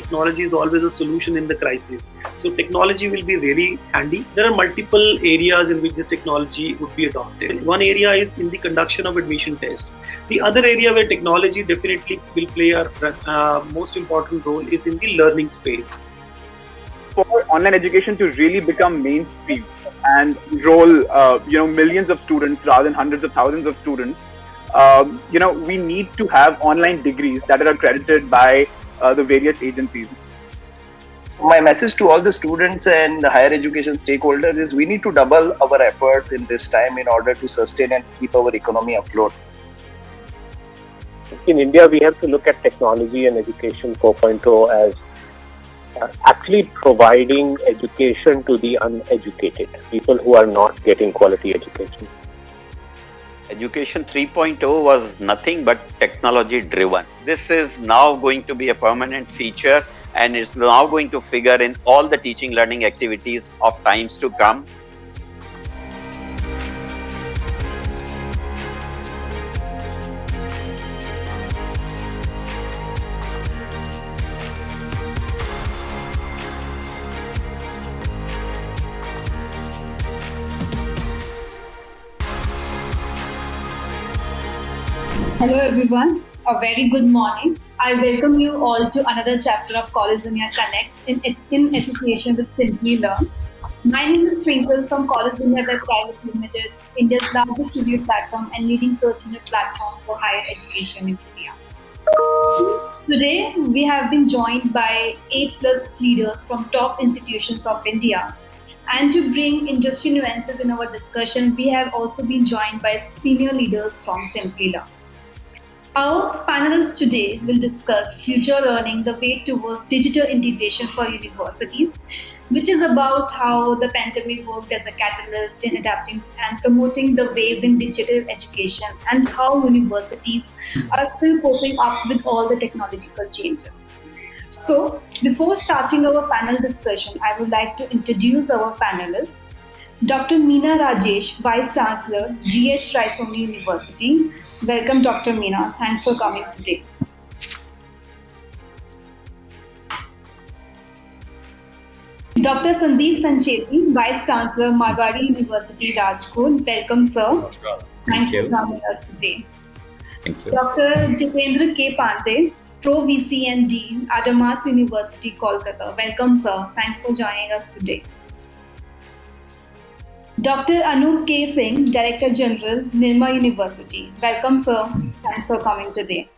technology is always a solution in the crisis. So technology will be really handy. There are multiple areas in which this technology would be adopted. One area is in the conduction of admission tests. The other area where technology definitely will play a most important role is in the learning space. For online education to really become mainstream and enroll millions of students rather than hundreds of thousands of students, we need to have online degrees that are accredited by the various agencies. My message to all the students and the higher education stakeholders is we need to double our efforts in this time in order to sustain and keep our economy afloat. In India, we have to look at technology and education 4.0 as actually providing education to the uneducated, people who are not getting quality education. Education 3.0 was nothing but technology driven. This is now going to be a permanent feature and is now going to figure in all the teaching learning activities of times to come. Hello everyone, a very good morning. I welcome you all to another chapter of College Dunia Connect in association with Simply Learn. My name is Twinkle from College Dunia Web Private Limited, India's largest review platform and leading search engine platform for higher education in India. Today, we have been joined by 8+ leaders from top institutions of India. And to bring industry nuances in our discussion, we have also been joined by senior leaders from Simply Learn. Our panelists today will discuss future learning, the way towards digital integration for universities, which is about how the pandemic worked as a catalyst in adapting and promoting the ways in digital education and how universities are still coping up with all the technological changes. So, before starting our panel discussion, I would like to introduce our panelists. Dr. Meena Rajesh, Vice Chancellor, GH Raisoni University. Welcome, Dr. Meena. Thanks for coming today. Dr. Sandeep Sancheti, Vice Chancellor, Marwari University, Rajkot. Welcome, sir. Thanks for joining us today. Thank you. Dr. Jitendra K. Pandey, Pro VC and Dean, Adamas University, Kolkata. Welcome, sir. Thanks for joining us today. Dr. Anup K. Singh, Director General, Nirma University. Welcome, sir. Thanks for coming today.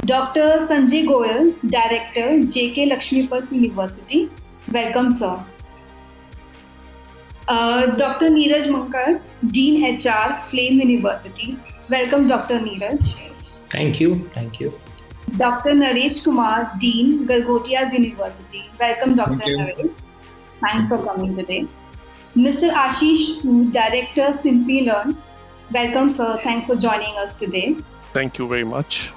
Dr. Sanjay Goyal, Director, JK Lakshmipat University. Welcome, sir. Dr. Neeraj Mankar, Dean HR, Flame University. Welcome, Dr. Neeraj. Thank you. Thank you. Dr. Naresh Kumar, Dean, Galgotias University. Welcome, Dr. Naresh. Thanks for coming today. Mr. Ashish Sood, Director, Simply Learn. Welcome, sir. Thanks for joining us today. Thank you very much.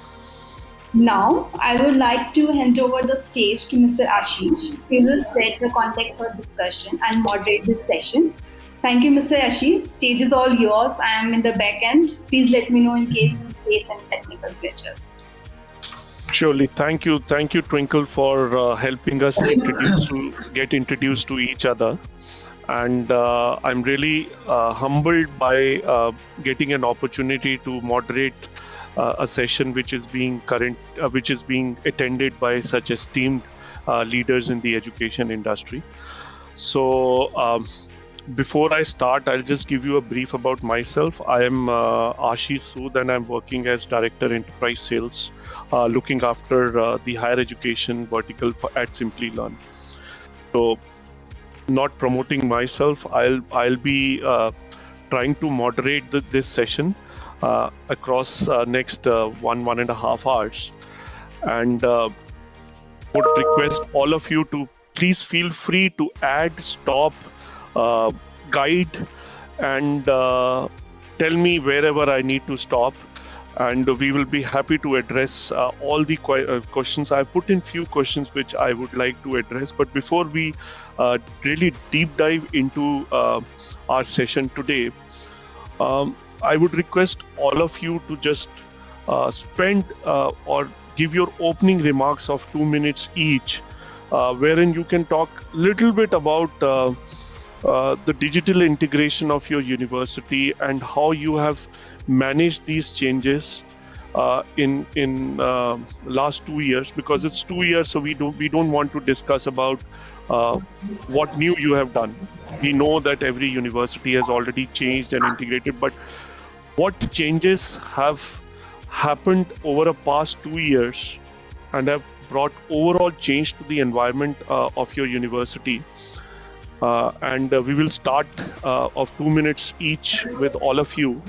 Now, I would like to hand over the stage to Mr. Ashish. He will set the context for discussion and moderate this session. Thank you, Mr. Ashish. Stage is all yours. I am in the back end. Please let me know in case you face any technical glitches. Surely. Thank you. Thank you, Twinkle, for helping us get introduced to each other. And I'm really humbled by getting an opportunity to moderate a session which is being attended by such esteemed leaders in the education industry. So before I start, I'll just give you a brief about myself. I am Ashish Sood and I'm working as Director Enterprise Sales, looking after the higher education vertical at Simply Learn. So, not promoting myself, I'll be trying to moderate this session across next 1.5 hours, and would request all of you to please feel free to add, stop, guide, and tell me wherever I need to stop, and we will be happy to address all the questions. I put in few questions which I would like to address, but before we really deep dive into our session today, I would request all of you to just spend or give your opening remarks of 2 minutes each, wherein you can talk a little bit about the digital integration of your university and how you have managed these changes in last 2 years, because it's 2 years, so we don't want to discuss about what new you have done. We know that every university has already changed and integrated, but what changes have happened over the past 2 years and have brought overall change to the environment of your university? And we will start of 2 minutes each with all of you,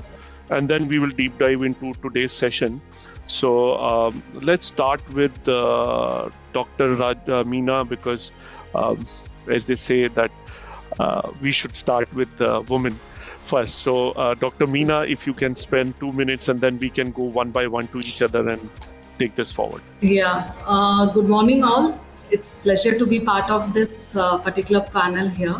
and then we will deep dive into today's session. So let's start with Dr. Meena, because as they say that we should start with the woman first. So Dr. Meena, if you can spend 2 minutes, and then we can go one by one to each other and take this forward. Yeah, good morning all. It's pleasure to be part of this particular panel here.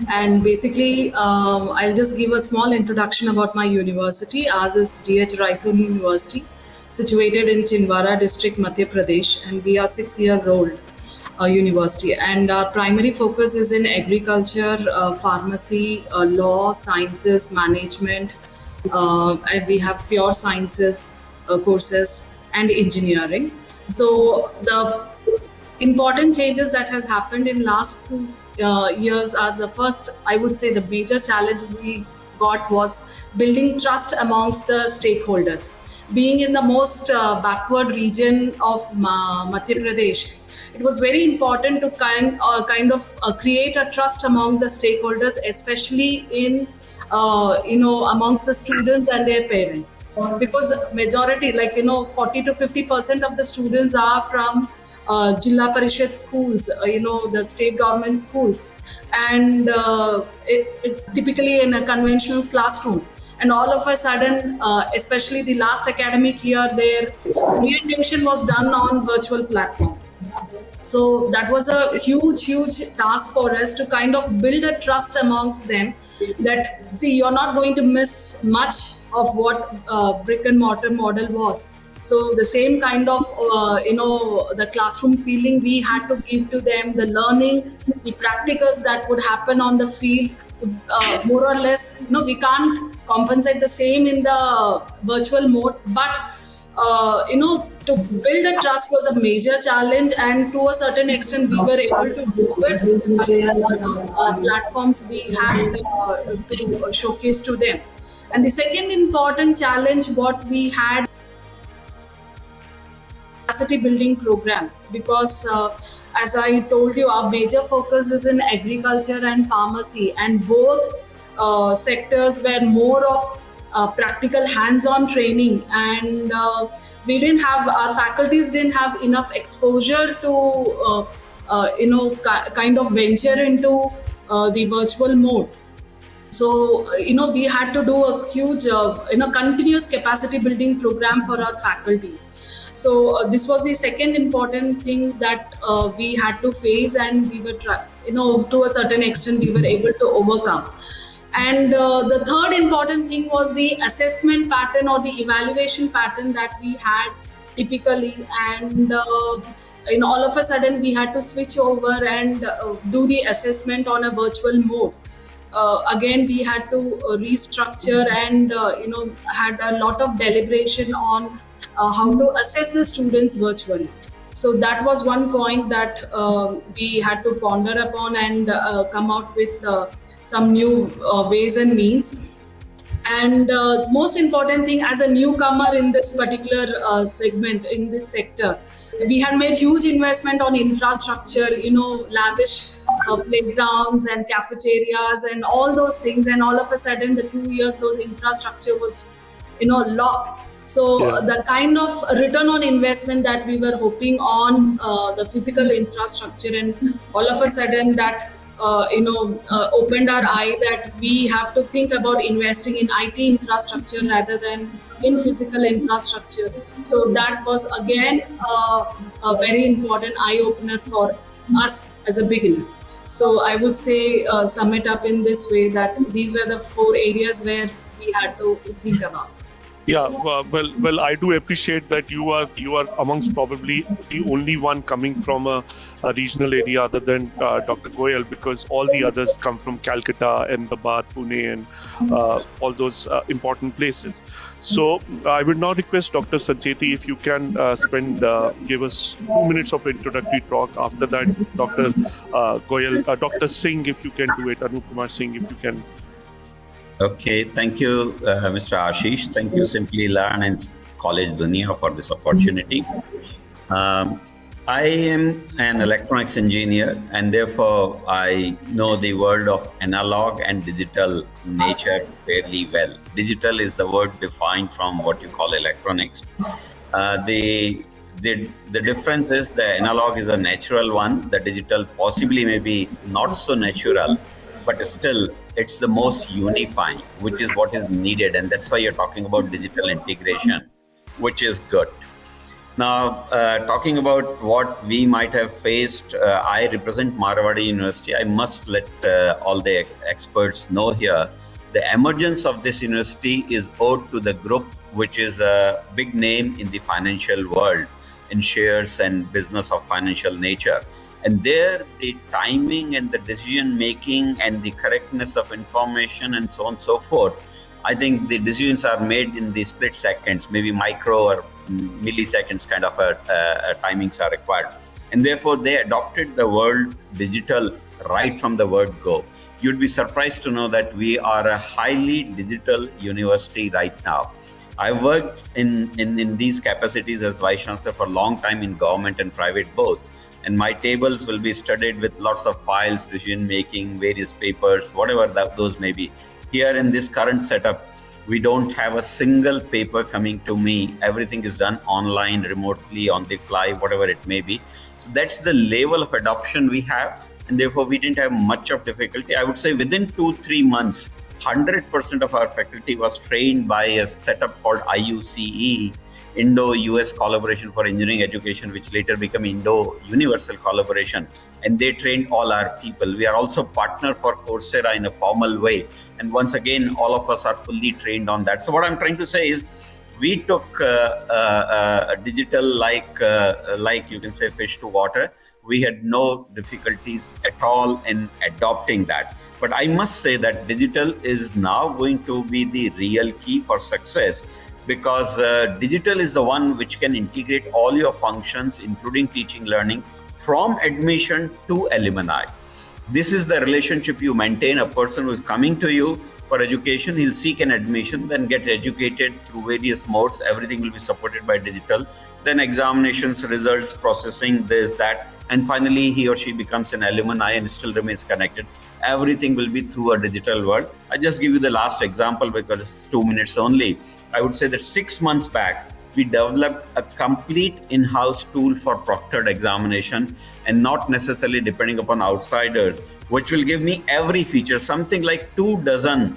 And basically, I'll just give a small introduction about my university. Ours is D.H. Raisoni University, situated in Chindwara district, Madhya Pradesh, and we are 6 years old university. And our primary focus is in agriculture, pharmacy, law, sciences, management, and we have pure sciences courses and engineering. So the important changes that has happened in last 2 years are, the first, I would say the major challenge we got was building trust amongst the stakeholders. Being in the most backward region of Madhya Pradesh, it was very important to kind of create a trust among the stakeholders, especially in amongst the students and their parents, because majority, 40 to 50% of the students are from Jilla Parishad schools, the state government schools, and it typically in a conventional classroom. And all of a sudden, especially the last academic year, their orientation was done on virtual platform. So that was a huge task for us to kind of build a trust amongst them that, see, you're not going to miss much of what brick and mortar model was. So the same kind of, the classroom feeling we had to give to them, the learning, the practicals that would happen on the field, more or less, we can't compensate the same in the virtual mode, but to build a trust was a major challenge, and to a certain extent we were able to do it with platforms we had to showcase to them. And the second important challenge what we had, capacity building program, because as I told you, our major focus is in agriculture and pharmacy, and both sectors were more of practical hands-on training, and our faculties didn't have enough exposure to kind of venture into the virtual mode. So we had to do a huge continuous capacity building program for our faculties. So this was the second important thing that we had to face, and we were to a certain extent we were able to overcome. And the third important thing was the assessment pattern or the evaluation pattern that we had typically, and all of a sudden we had to switch over and do the assessment on a virtual mode. Again, we had to restructure and had a lot of deliberation on how to assess the students virtually. So that was one point that we had to ponder upon and come out with some new ways and means. And most important thing, as a newcomer in this particular segment, in this sector, we had made huge investment on infrastructure, lavish playgrounds and cafeterias and all those things. And all of a sudden, the 2 years, those infrastructure was, locked. So the kind of return on investment that we were hoping on the physical infrastructure, and all of a sudden that opened our eye that we have to think about investing in IT infrastructure rather than in physical infrastructure. So that was again a very important eye-opener for us as a beginner. So I would say sum it up in this way, that these were the 4 areas where we had to think about. Yeah, well, I do appreciate that you are amongst probably the only one coming from a regional area other than Dr. Goyal, because all the others come from Calcutta, Ahmedabad, Pune, and all those important places. So I would now request Dr. Sancheti if you can give us 2 minutes of introductory talk. After that, Dr. Goyal, Dr. Singh, if you can do it, Anup Kumar Singh, if you can. Okay, thank you, Mr. Ashish. Thank you, Simply Learn and College Dunia for this opportunity. I am an electronics engineer, and therefore I know the world of analog and digital nature fairly well. Digital is the word defined from what you call electronics. The difference is the analog is a natural one, the digital possibly maybe not so natural, but still it's the most unifying, which is what is needed. And that's why you're talking about digital integration, which is good. Now, talking about what we might have faced, I represent Marwari University. I must let all the experts know here, the emergence of this university is owed to the group, which is a big name in the financial world, in shares and business of financial nature. And there, the timing and the decision making and the correctness of information and so on and so forth, I think the decisions are made in the split seconds, maybe micro or milliseconds kind of timings are required. And therefore, they adopted the word digital right from the word go. You'd be surprised to know that we are a highly digital university right now. I worked in these capacities as Vice Chancellor for a long time in government and private both. And my tables will be studied with lots of files, decision making, various papers, whatever those may be. Here in this current setup, we don't have a single paper coming to me. Everything is done online, remotely, on the fly, whatever it may be. So that's the level of adoption we have. And therefore, we didn't have much of difficulty. I would say within 2-3 months, 100% of our faculty was trained by a setup called IUCE, Indo-US Collaboration for Engineering Education, which later became Indo-Universal Collaboration. And they trained all our people. We are also partner for Coursera in a formal way. And once again, all of us are fully trained on that. So what I'm trying to say is, we took digital like you can say fish to water. We had no difficulties at all in adopting that. But I must say that digital is now going to be the real key for success, because digital is the one which can integrate all your functions, including teaching, learning, from admission to alumni. This is the relationship you maintain. A person who is coming to you for education, he'll seek an admission, then get educated through various modes. Everything will be supported by digital. Then examinations, results, processing, this, that. And finally, he or she becomes an alumni and still remains connected. Everything will be through a digital world. I just give you the last example because it's 2 minutes only. I would say that 6 months back, we developed a complete in-house tool for proctored examination, and not necessarily depending upon outsiders, which will give me every feature, something like 24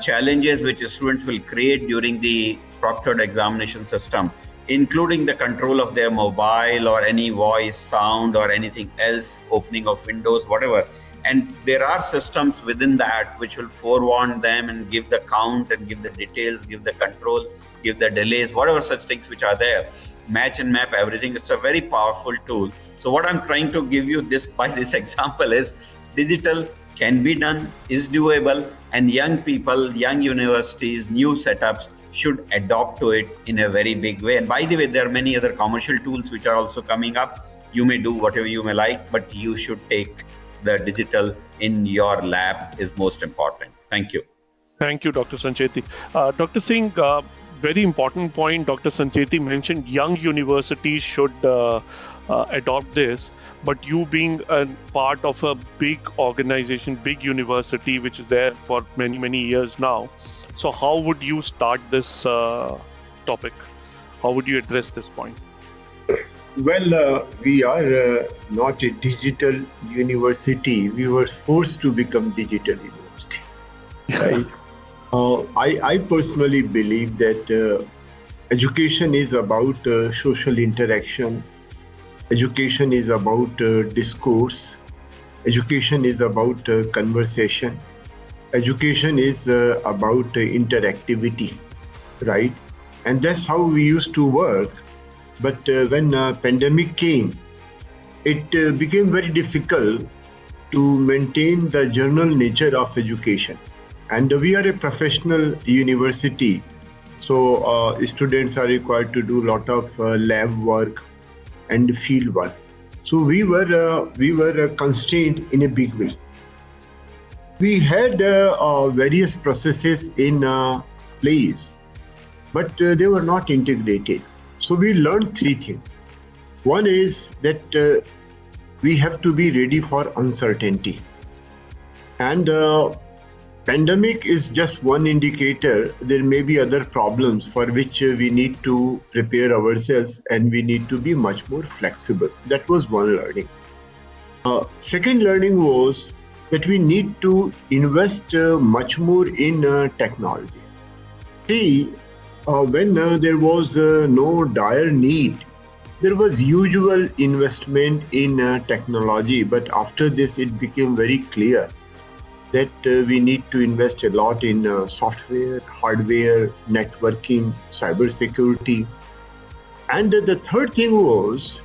challenges which students will create during the proctored examination system, including the control of their mobile or any voice, sound, or anything else, opening of windows, whatever. And there are systems within that which will forewarn them and give the count and give the details, give the control, give the delays, whatever such things which are there, match and map everything. It's a very powerful tool. So what I'm trying to give you by this example is digital can be done, is doable, and young people, young universities, new setups should adopt to it in a very big way. And by the way, there are many other commercial tools which are also coming up. You may do whatever you may like, but you should take the digital in your lab is most important. Thank you. Thank you, Dr. Sancheti. Dr. Singh, very important point. Dr. Sancheti mentioned young universities should adopt this, but you being a part of a big organization, big university, which is there for many, many years now. So how would you start this topic? How would you address this point? Well, we are not a digital university. We were forced to become digital university. Right? I personally believe that education is about social interaction. Education is about discourse. Education is about conversation. Education is about interactivity, right? and that's how we used to work. But when pandemic came, it became very difficult to maintain the general nature of education. And we are a professional university, so students are required to do a lot of lab work and field work. So we were constrained in a big way. We had various processes in place, but they were not integrated. So we learned three things. One is that we have to be ready for uncertainty, and pandemic is just one indicator. There may be other problems for which we need to prepare ourselves, and we need to be much more flexible. That was one learning. Second learning was that we need to invest much more in technology. See, when there was no dire need, there was usual investment in technology, but after this it became very clear that we need to invest a lot in software, hardware, networking, cybersecurity. And the third thing was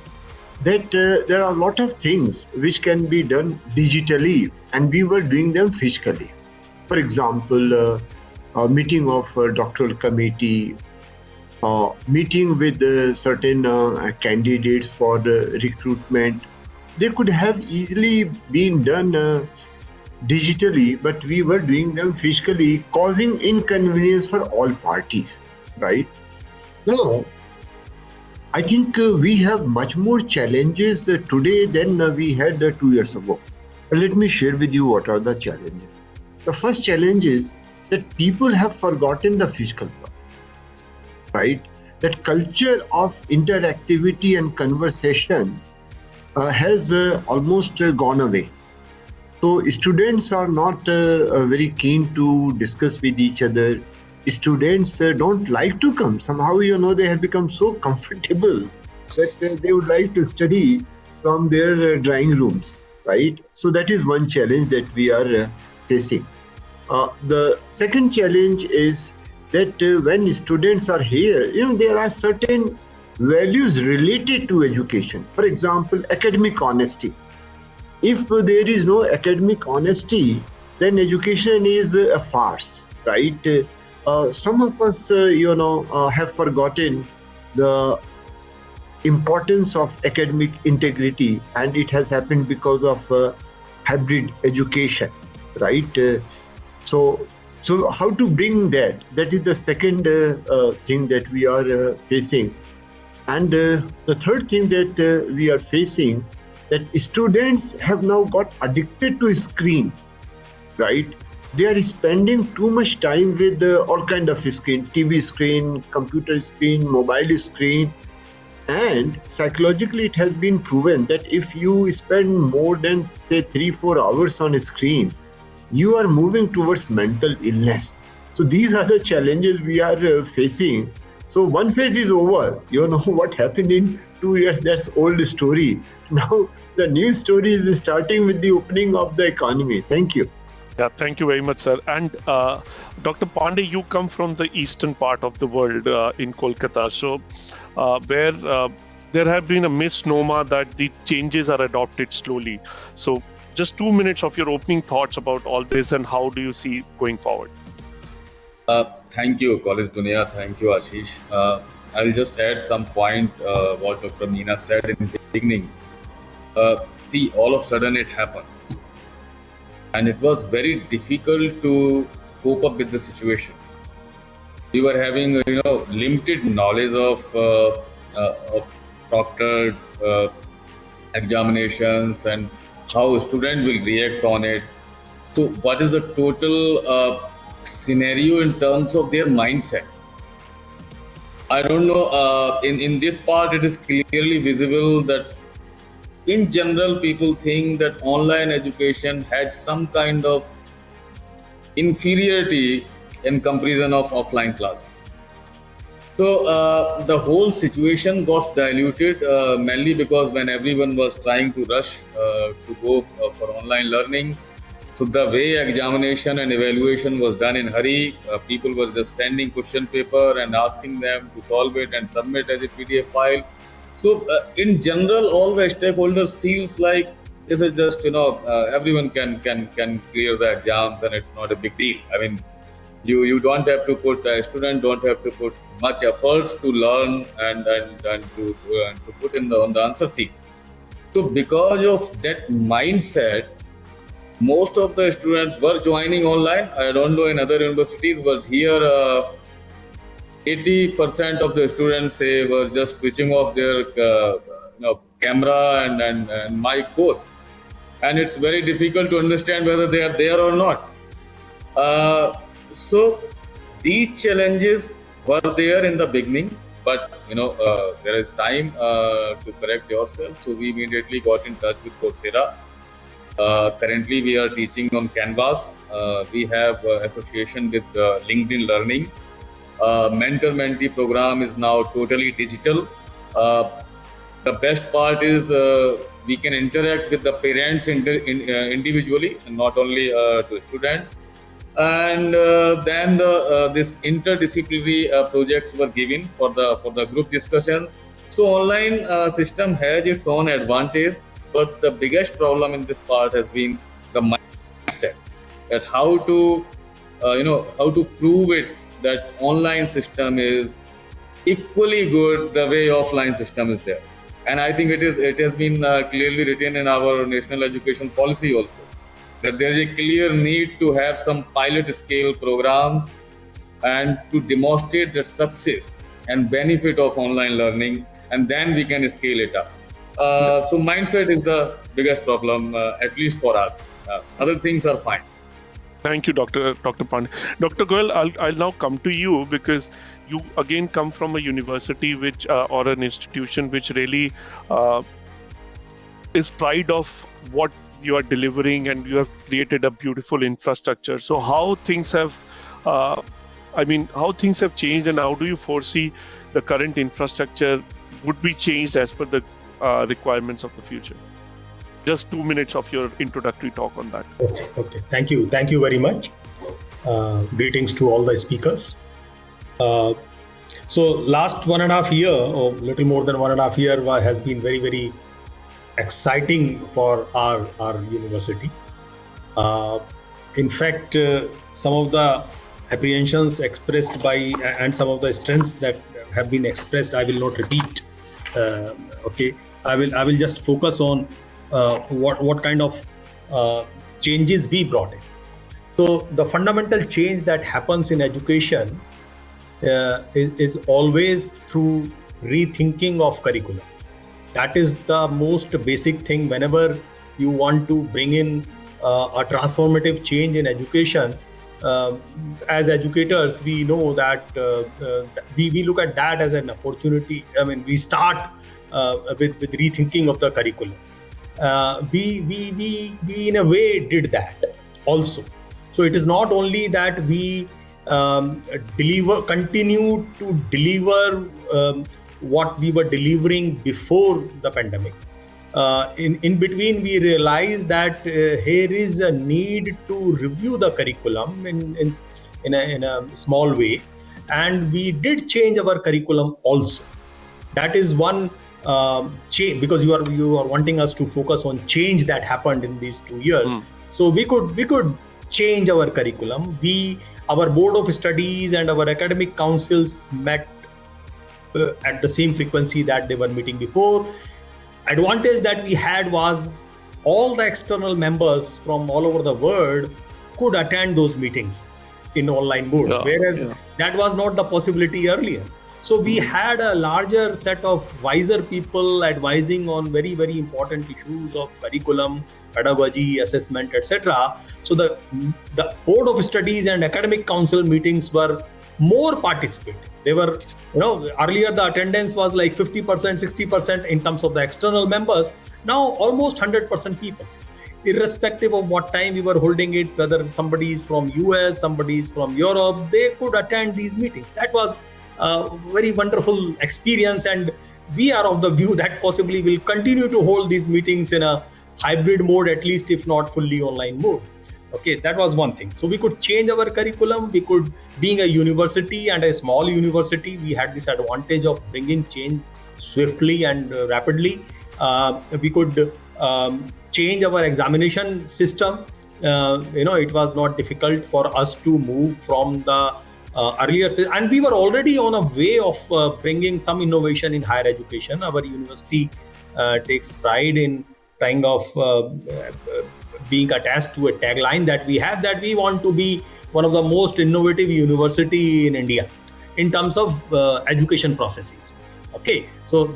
that there are a lot of things which can be done digitally, and we were doing them physically. For example, a meeting of a doctoral committee, meeting with certain candidates for recruitment. They could have easily been done digitally, but we were doing them physically, causing inconvenience for all parties, right? Now, I think we have much more challenges today than we had 2 years ago. Let me share with you what are the challenges. The first challenge is that people have forgotten the physical world, right? That culture of interactivity and conversation has almost gone away. So students are not very keen to discuss with each other. Students don't like to come. Somehow, they have become so comfortable that they would like to study from their drawing rooms, right? So that is one challenge that we are facing. The second challenge is that when students are here, there are certain values related to education. For example, academic honesty. If there is no academic honesty, then education is a farce, right? Some of us, have forgotten the importance of academic integrity, and it has happened because of hybrid education, right? So how to bring that? That is the second thing that we are facing. And the third thing that we are facing, that students have now got addicted to screen, right? They are spending too much time with all kind of screen, TV screen, computer screen, mobile screen. And psychologically, it has been proven that if you spend more than, say, 3-4 hours on a screen, you are moving towards mental illness. So these are the challenges we are facing. So one phase is over. What happened in 2 years, that's old story. Now the new story is starting with the opening of the economy. Thank you. Yeah, thank you very much, sir. And Dr. Pandey, you come from the eastern part of the world in Kolkata. So where there have been a misnomer that the changes are adopted slowly. So just 2 minutes of your opening thoughts about all this and how do you see going forward? Thank you, College Dunia. Thank you, Ashish. I'll just add some point what Dr. Meena said in the beginning. See, all of a sudden it happens. And it was very difficult to cope up with the situation. We were having, limited knowledge of proctored examinations and how a student will react on it. So what is the total scenario in terms of their mindset? I don't know. In this part, it is clearly visible that in general, people think that online education has some kind of inferiority in comparison of offline classes. So the whole situation got diluted mainly because when everyone was trying to rush to go for online learning, So the way examination and evaluation was done in hurry, people were just sending question paper and asking them to solve it and submit as a PDF file. So in general, all the stakeholders feels like this is just everyone can clear the exams and it's not a big deal. I mean, you don't have to put student don't have to put much efforts to learn and to put on the answer sheet. So because of that mindset, most of the students were joining online. I don't know in other universities, but here 80% of the students say were just switching off their camera and mic both, and it's very difficult to understand whether they are there or not. So these challenges were there in the beginning, but there is time to correct yourself. So we immediately got in touch with Coursera. Currently, we are teaching on Canvas. We have association with LinkedIn Learning. Mentor-mentee program is now totally digital. The best part is we can interact with the parents individually, and not only to students. And then this interdisciplinary projects were given for the group discussion. So online system has its own advantage, but the biggest problem in this part has been the mindset, that how to prove it that online system is equally good the way offline system is there. And I think it has been clearly written in our national education policy also, that there is a clear need to have some pilot scale programs and to demonstrate the success and benefit of online learning, and then we can scale it up. So mindset is the biggest problem, at least for us. Other things are fine. Thank you, Dr. Pandey. Dr. Goel, I'll now come to you, because you again come from a university which or an institution which really is pride of what you are delivering, and you have created a beautiful infrastructure. So how things have changed, and how do you foresee the current infrastructure would be changed as per the requirements of the future? Just 2 minutes of your introductory talk on that. Okay. Thank you very much. Greetings to all the speakers. So last 1.5 year, or little more than 1.5 year, has been very, very exciting for our university. In fact, some of the apprehensions expressed by and some of the strengths that have been expressed, I will not repeat. Okay, I will just focus on what kind of changes we brought in. So the fundamental change that happens in education is always through rethinking of curriculum. That is the most basic thing. Whenever you want to bring in a transformative change in education, as educators, we know that we look at that as an opportunity. I mean, we start with rethinking of the curriculum. We in a way did that also. So it is not only that we continue to deliver what we were delivering before the pandemic. In between, we realized that here is a need to review the curriculum in a small way, and we did change our curriculum also. That is one change, because you are wanting us to focus on change that happened in these 2 years. So we could change our curriculum. Our board of studies and our academic councils met at the same frequency that they were meeting before. Advantage that we had was all the external members from all over the world could attend those meetings in online mode, whereas that was not the possibility earlier. So we had a larger set of wiser people advising on very, very important issues of curriculum, pedagogy, assessment, etc. So the board of studies and academic council meetings were more participative. They were, earlier the attendance was like 50%, 60% in terms of the external members. Now almost 100% people, irrespective of what time we were holding it, whether somebody is from US, somebody is from Europe, they could attend these meetings. That was a very wonderful experience, and we are of the view that possibly will continue to hold these meetings in a hybrid mode, at least if not fully online mode. Okay, that was one thing. So we could change our curriculum. We could, being a university and a small university, we had this advantage of bringing change swiftly and rapidly. We could change our examination system. It was not difficult for us to move from the earlier, and we were already on a way of bringing some innovation in higher education. Our university takes pride in kind of being attached to a tagline that we have, that we want to be one of the most innovative university in India in terms of education processes. Okay, so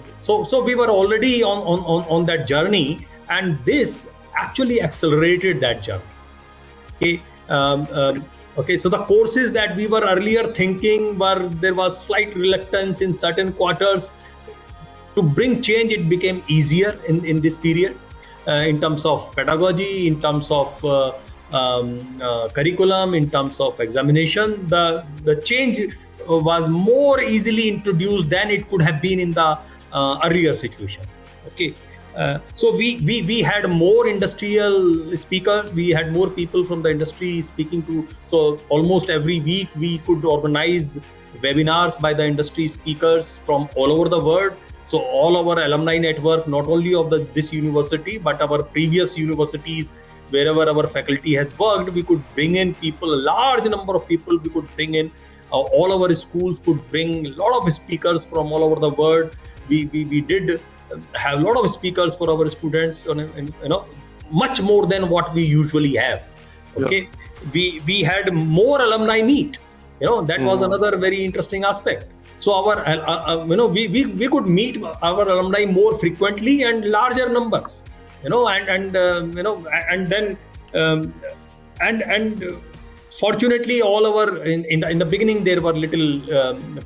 we were already on that journey, and this actually accelerated that journey. Okay, okay. So the courses that we were earlier thinking there was slight reluctance in certain quarters to bring change. It became easier in this period. In terms of pedagogy, in terms of curriculum, in terms of examination, the change was more easily introduced than it could have been in the earlier situation. Okay, so we had more industrial speakers. We had more people from the industry speaking to. So almost every week we could organize webinars by the industry speakers from all over the world. So all our alumni network, not only of this university, but our previous universities, wherever our faculty has worked, we could bring in people, a large number of people we could bring in. All our schools could bring a lot of speakers from all over the world. We did have a lot of speakers for our students, much more than what we usually have. Okay, yeah. We had more alumni meet. That was another very interesting aspect. So our, we could meet our alumni more frequently and larger numbers, and then fortunately, all our in the beginning there were little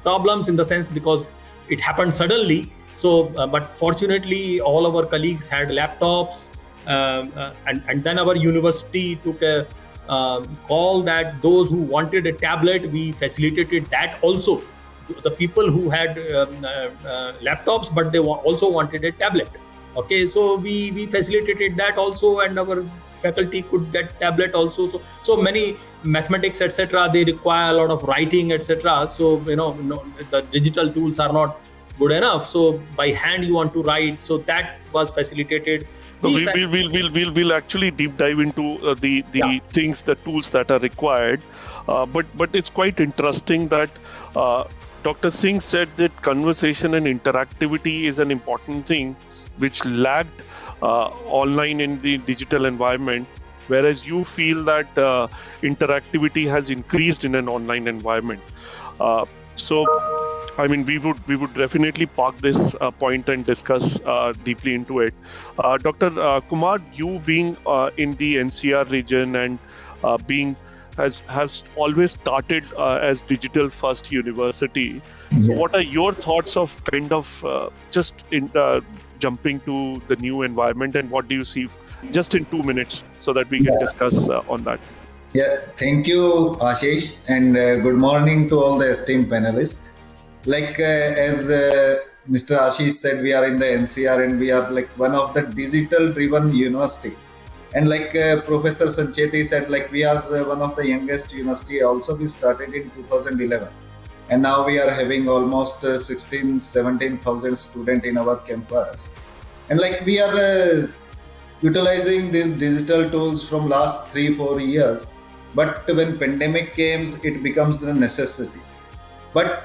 problems in the sense because it happened suddenly. So, but fortunately, all our colleagues had laptops, and then our university took a call that those who wanted a tablet, we facilitated that also. The people who had laptops, but they also wanted a tablet. Okay, so we facilitated that also, and our faculty could get tablet also. So many mathematics, etc. They require a lot of writing, etc. So the digital tools are not good enough. So by hand you want to write. So that was facilitated. So we'll actually deep dive into the things, the tools that are required. But it's quite interesting that. Dr. Singh said that conversation and interactivity is an important thing which lagged online in the digital environment, whereas you feel that interactivity has increased in an online environment. So, I mean, we would definitely park this point and discuss deeply into it. Dr. Kumar, you being in the NCR region and being has always started as digital first university. So what are your thoughts of kind of just jumping to the new environment, and what do you see just in 2 minutes so that we can discuss on that? Yeah, thank you, Ashish, and good morning to all the esteemed panelists. Like as Mr. Ashish said, we are in the NCR and we are like one of the digital driven university. And like Professor Sancheti said, like we are one of the youngest university. Also, we started in 2011, and now we are having almost 17,000 students in our campus. And like we are utilizing these digital tools from last 3-4 years. But when pandemic came, it becomes the necessity. But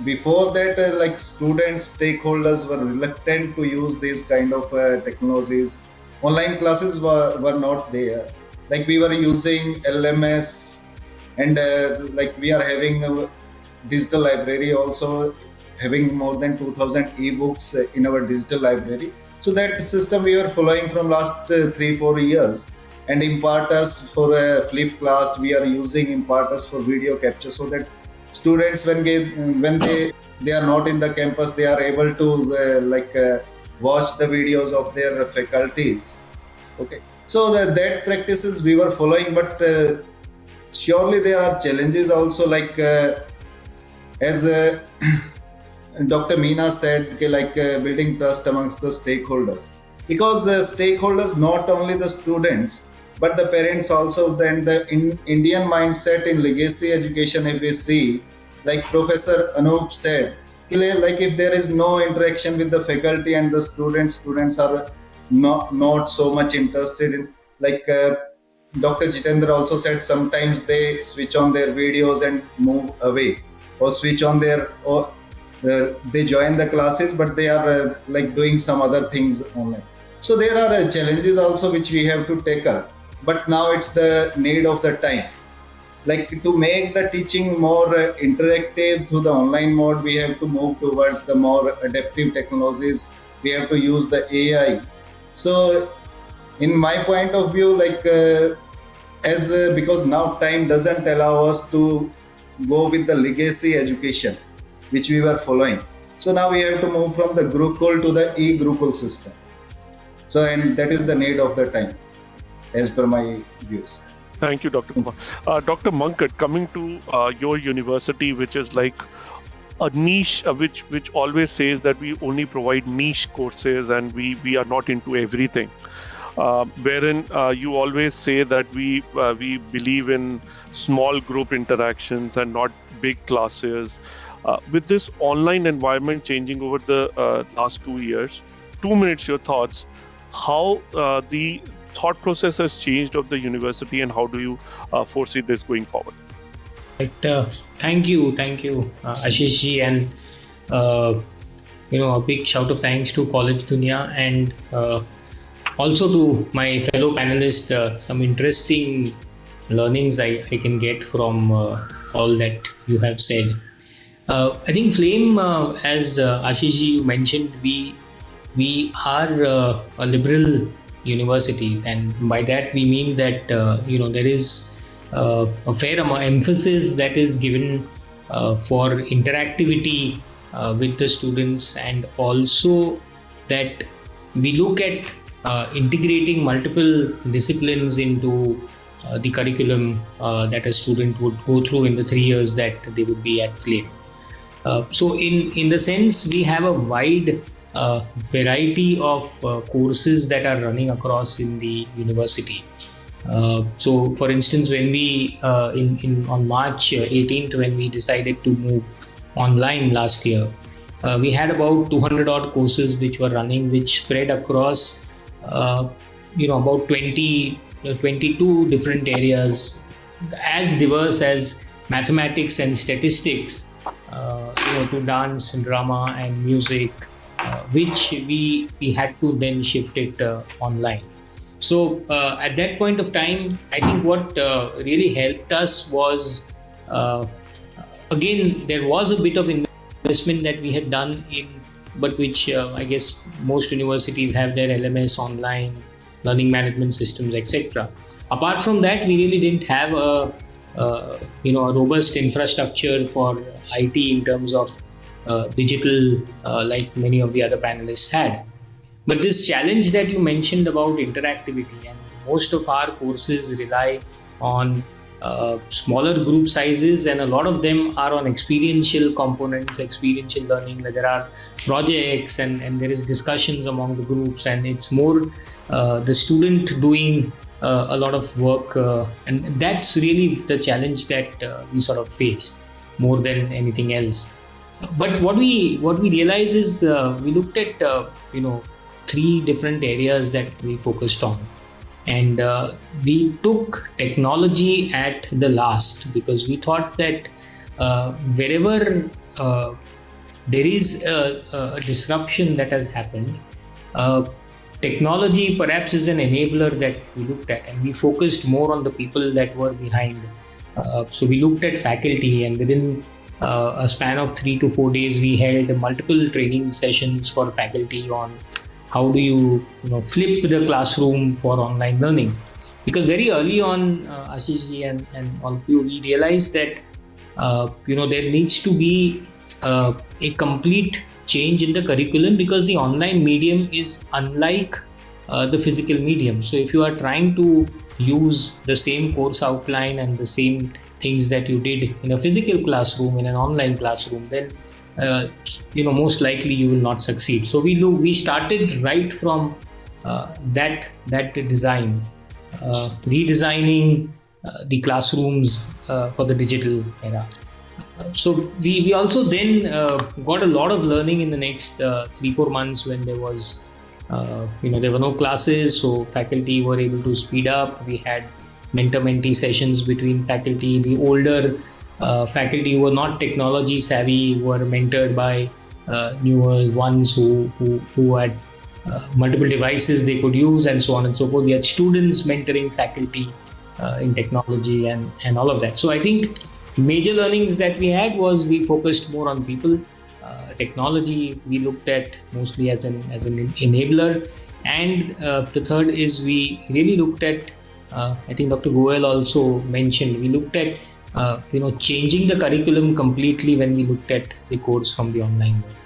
before that, like students, stakeholders were reluctant to use these kind of technologies. Online classes were not there. Like we were using LMS, and like we are having a digital library also, having more than 2,000 ebooks in our digital library. So that system we are following from last 3-4 years. And Impartus for a flip class, we are using Impartus for video capture, so that students when they are not in the campus, they are able to watch the videos of their faculties. Okay, so that practices we were following, but surely there are challenges also, like as Dr. Meena said, building trust amongst the stakeholders, because stakeholders, not only the students, but the parents also, then the Indian mindset in legacy education, if we see, like Professor Anup said, like if there is no interaction with the faculty and the students are not so much interested in, like Dr. Jitendra also said, sometimes they switch on their videos and move away, or switch on they join the classes, but they are like doing some other things online. So there are challenges also which we have to tackle, but now it's the need of the time. Like to make the teaching more interactive through the online mode, we have to move towards the more adaptive technologies. We have to use the AI. So in my point of view, like because now time doesn't allow us to go with the legacy education which we were following. So now we have to move from the Gurukul to the e-Gurukul system. So, and that is the need of the time, as per my views. Thank you, Dr. Kumar. Dr. Mankat, coming to your university, which is like a niche, which always says that we only provide niche courses and we are not into everything. Wherein you always say that we believe in small group interactions and not big classes. With this online environment changing over the last 2 years, 2 minutes, your thoughts, how the thought process has changed of the university and how do you foresee this going forward? Right. Thank you, Ashish ji, and a big shout of thanks to College Dunia and also to my fellow panelists. Some interesting learnings I can get from all that you have said. I think Flame, as Ashish ji you mentioned, we are a liberal university, and by that we mean that there is a fair amount emphasis that is given for interactivity with the students, and also that we look at integrating multiple disciplines into the curriculum that a student would go through in the 3 years that they would be at Flame. So in the sense, we have a wide variety of courses that are running across in the university. So for instance, when we on March 18th, when we decided to move online last year, we had about 200 odd courses which were running, which spread across about 22 different areas, as diverse as mathematics and statistics, to dance and drama and music, which we had to then shift it online. So at that point of time, I think what really helped us was, again, there was a bit of investment that we had done in, but which I guess most universities have their LMS online, learning management systems, etc. Apart from that, we really didn't have a robust infrastructure for IT in terms of digital, like many of the other panelists had. But this challenge that you mentioned about interactivity, and most of our courses rely on smaller group sizes, and a lot of them are on experiential components, experiential learning, where there are projects and there is discussions among the groups, and it's more the student doing a lot of work, and that's really the challenge that we sort of face more than anything else. But what we realize is we looked at 3 different areas that we focused on, and we took technology at the last, because we thought that wherever there is a disruption that has happened, technology perhaps is an enabler that we looked at, and we focused more on the people that were behind. So we looked at faculty, and within a span of 3 to 4 days, we held multiple training sessions for faculty on how do you flip the classroom for online learning. Because very early on, Ashish ji and all of you, we realized that there needs to be a complete change in the curriculum, because the online medium is unlike the physical medium. So if you are trying to use the same course outline and the same things that you did in a physical classroom in an online classroom, then most likely you will not succeed. So we started right from that design, redesigning the classrooms for the digital era. So we also then got a lot of learning in the next 3-4 months when there was there were no classes, so faculty were able to speed up. We had mentor-mentee sessions between faculty. The older faculty who were not technology savvy were mentored by newer ones who had multiple devices they could use, and so on and so forth. We had students mentoring faculty in technology and all of that. So I think major learnings that we had was we focused more on people. Technology we looked at mostly as an enabler, and the third is we really looked at I think Dr. Goel also mentioned, we looked at changing the curriculum completely when we looked at the course from the online world.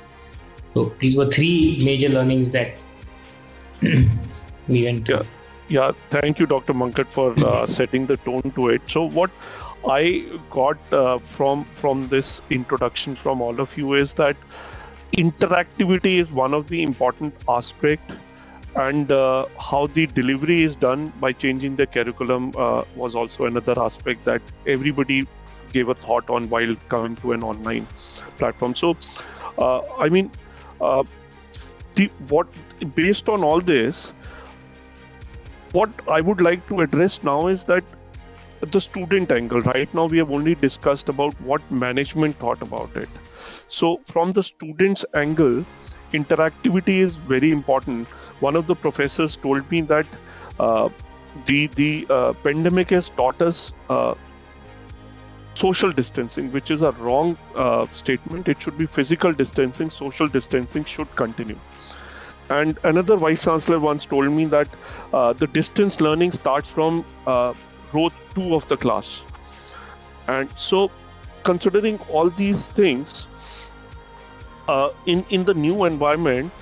So these were 3 major learnings that we went through. Yeah, thank you, Dr. Mankat, for setting the tone to it. So what I got from this introduction from all of you is that interactivity is one of the important aspects, and how the delivery is done by changing the curriculum was also another aspect that everybody gave a thought on while coming to an online platform. So, based on all this, what I would like to address now is that the student angle. Right now we have only discussed about what management thought about it. So from the student's angle, interactivity is very important. One of the professors told me that the pandemic has taught us social distancing, which is a wrong statement. It should be physical distancing. Social distancing should continue. And another vice chancellor once told me that the distance learning starts from row 2 of the class. And so considering all these things in the new environment,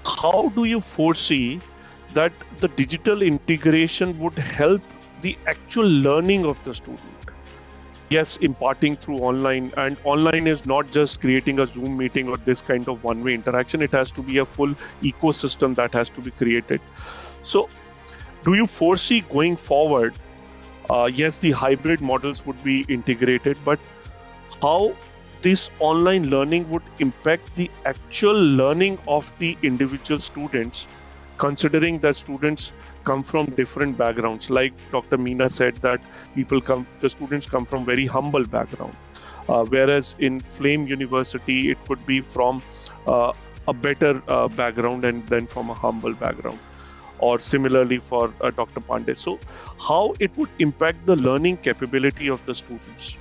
how do you foresee that the digital integration would help the actual learning of the student? Yes, imparting through online, and online is not just creating a Zoom meeting or this kind of one-way interaction. It has to be a full ecosystem that has to be created. So do you foresee going forward, yes, the hybrid models would be integrated, but how this online learning would impact the actual learning of the individual students, considering that students come from different backgrounds? Like Dr. Meena said, that the students come from very humble background, whereas in Flame University, it could be from a better background and then from a humble background, or similarly for Dr. Pandey. So how it would impact the learning capability of the students?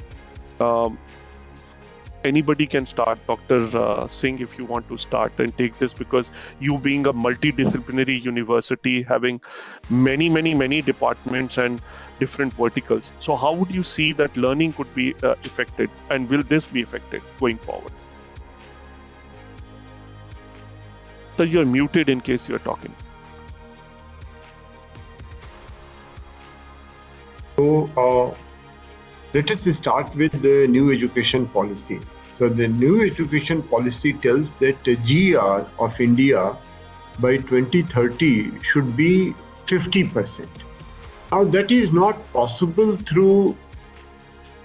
Anybody can start. Dr. Singh, if you want to start and take this, because you being a multidisciplinary university, having many departments and different verticals. So how would you see that learning could be affected, and will this be affected going forward? So you're muted in case you're talking. So let us start with the new education policy. So the new education policy tells that the GR of India by 2030 should be 50%. Now that is not possible through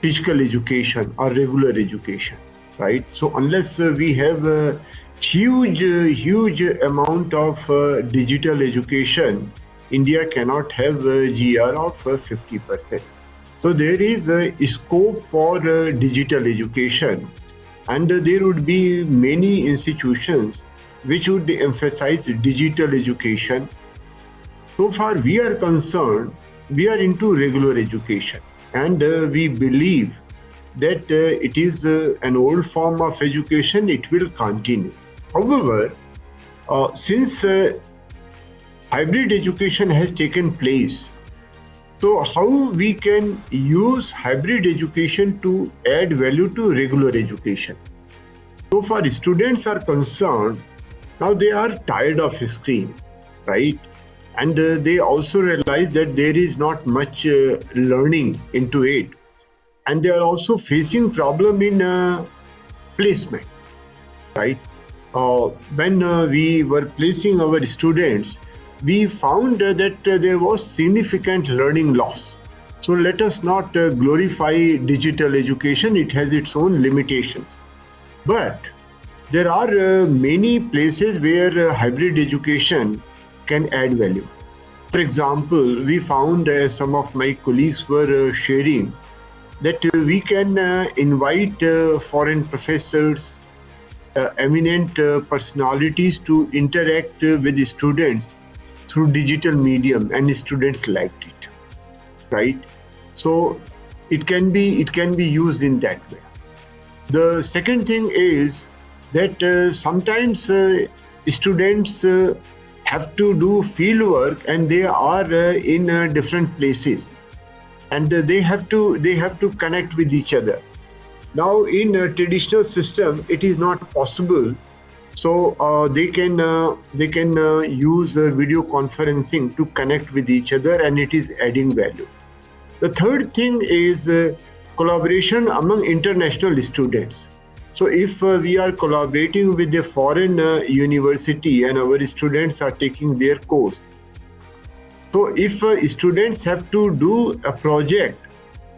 physical education or regular education, right? So unless we have a huge amount of digital education, India cannot have a GR of 50%. So there is a scope for digital education, and there would be many institutions which would emphasize digital education. So far we are concerned, we are into regular education, and we believe that it is an old form of education, it will continue. However, since hybrid education has taken place, so how we can use hybrid education to add value to regular education? So far students are concerned, now they are tired of screen, right? And they also realize that there is not much learning into it. And they are also facing problem in placement, right? When we were placing our students, we found that there was significant learning loss. So let us not glorify digital education. It has its own limitations. But there are many places where hybrid education can add value. For example, we found, some of my colleagues were sharing, that we can invite foreign professors, eminent personalities to interact with the students through digital medium, and students liked it, right? So it can be used in that way. The second thing is that sometimes students have to do field work, and they are in different places, and they have to connect with each other. Now, in a traditional system, it is not possible. So they can use video conferencing to connect with each other, and it is adding value. The third thing is collaboration among international students. So if we are collaborating with a foreign university and our students are taking their course, so if students have to do a project,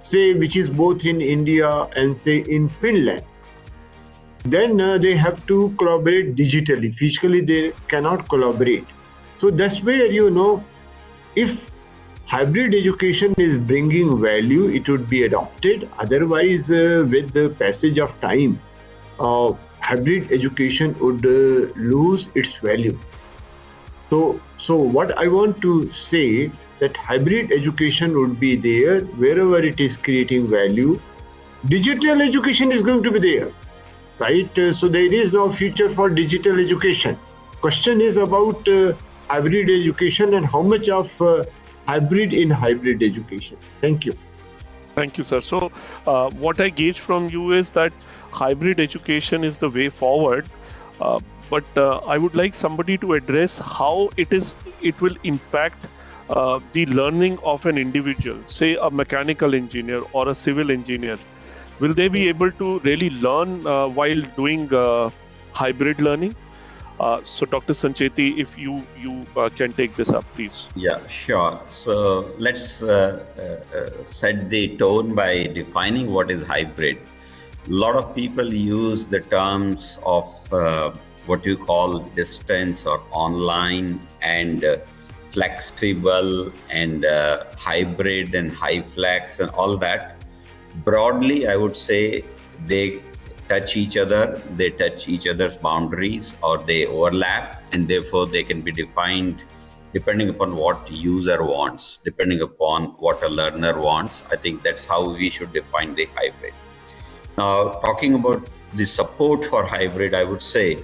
say, which is both in India and say in Finland, then they have to collaborate digitally. Physically, they cannot collaborate. So that's where, if hybrid education is bringing value, it would be adopted. Otherwise, with the passage of time, hybrid education would lose its value. So what I want to say, that hybrid education would be there wherever it is creating value. Digital education is going to be there, right? So there is no future for digital education. Question is about hybrid education and how much of hybrid in hybrid education. Thank you. Thank you, sir. So what I gauge from you is that hybrid education is the way forward. But I would like somebody to address how it will impact the learning of an individual, say a mechanical engineer or a civil engineer. Will they be able to really learn while doing hybrid learning? So Dr. Sancheti, if you can take this up, please. Yeah, sure. So let's set the tone by defining what is hybrid. A lot of people use the terms of what you call distance or online and flexible and hybrid and high flex and all that. Broadly, I would say they touch each other, they touch each other's boundaries, or they overlap, and therefore they can be defined depending upon what user wants, depending upon what a learner wants. I think that's how we should define the hybrid. Now, talking about the support for hybrid, I would say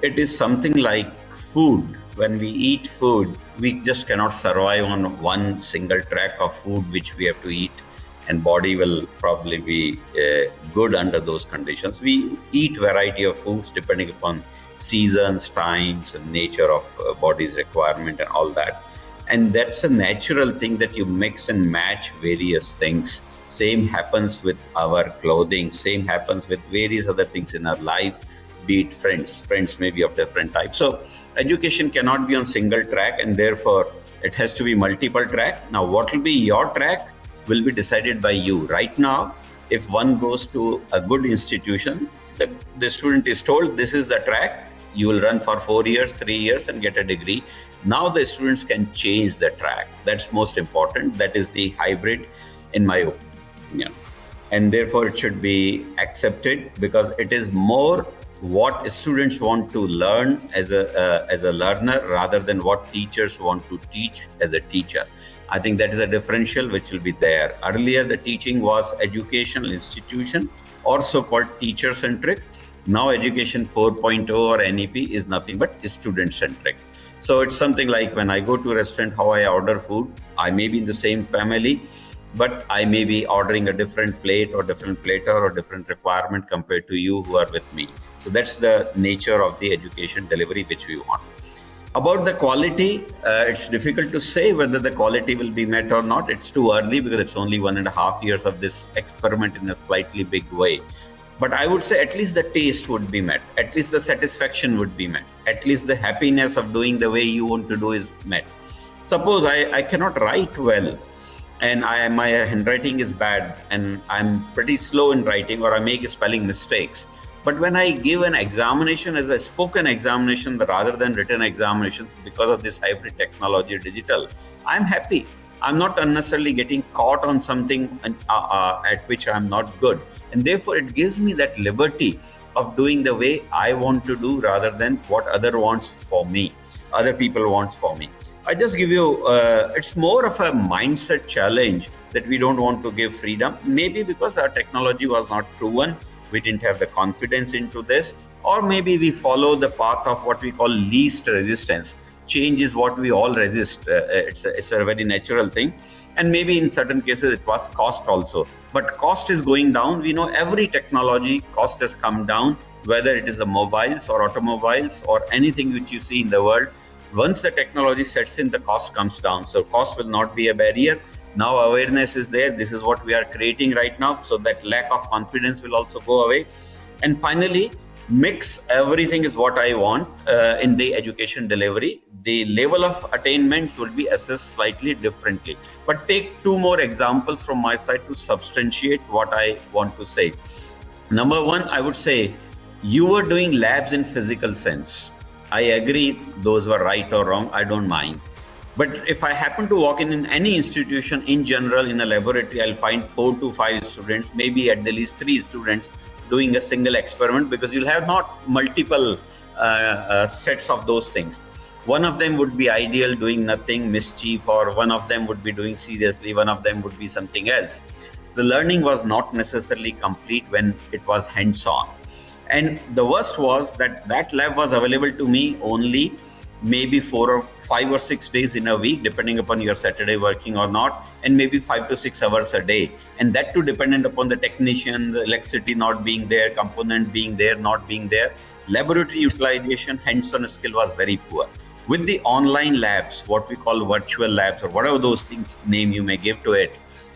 it is something like food. When we eat food, we just cannot survive on one single track of food which we have to eat, and body will probably be good under those conditions. We eat variety of foods depending upon seasons, times, and nature of body's requirement and all that. And that's a natural thing that you mix and match various things. Same happens with our clothing, same happens with various other things in our life, be it friends may be of different types. So education cannot be on single track, and therefore it has to be multiple track. Now, what will be your track will be decided by you. Right now, if one goes to a good institution, the student is told this is the track, you will run for 4 years, 3 years and get a degree. Now the students can change the track. That's most important. That is the hybrid, in my opinion. And therefore it should be accepted, because it is more what students want to learn as a learner rather than what teachers want to teach as a teacher. I think that is a differential which will be there. Earlier, the teaching was educational institution, or so-called teacher-centric. Now, Education 4.0 or NEP is nothing but student-centric. So it's something like when I go to a restaurant, how I order food, I may be in the same family, but I may be ordering a different plate or different platter or different requirement compared to you who are with me. So that's the nature of the education delivery which we want. About the quality, it's difficult to say whether the quality will be met or not. It's too early because it's only 1.5 years of this experiment in a slightly big way. But I would say at least the taste would be met, at least the satisfaction would be met, at least the happiness of doing the way you want to do is met. Suppose I cannot write well, and my handwriting is bad, and I'm pretty slow in writing, or I make spelling mistakes. But when I give an examination as a spoken examination rather than written examination, because of this hybrid technology, digital, I'm happy. I'm not unnecessarily getting caught on something at which I'm not good. And therefore, it gives me that liberty of doing the way I want to do rather than what other people wants for me. I just give you, it's more of a mindset challenge that we don't want to give freedom. Maybe because our technology was not proven, we didn't have the confidence into this, or maybe we follow the path of what we call least resistance. Change is what we all resist. It's a very natural thing. And maybe in certain cases it was cost also. But cost is going down. We know every technology cost has come down, whether it is the mobiles or automobiles or anything which you see in the world. Once the technology sets in, the cost comes down. So cost will not be a barrier. Now awareness is there. This is what we are creating right now. So that lack of confidence will also go away. And finally, mix everything is what I want in the education delivery. The level of attainments will be assessed slightly differently. But take two more examples from my side to substantiate what I want to say. Number one, I would say you were doing labs in physical sense. I agree, those were right or wrong, I don't mind. But if I happen to walk in any institution in general in a laboratory, I'll find 4 to 5 students, maybe at the least 3 students doing a single experiment, because you'll have not multiple sets of those things. One of them would be ideal, doing nothing, mischief, or one of them would be doing seriously, one of them would be something else. The learning was not necessarily complete when it was hands-on. And the worst was that lab was available to me only maybe 4 or 5 or 6 days in a week, depending upon your Saturday working or not, and maybe 5 to 6 hours a day. And that too dependent upon the technician, the electricity not being there, component being there, not being there. Laboratory utilization, hands-on skill was very poor. With the online labs, what we call virtual labs or whatever those things name you may give to it,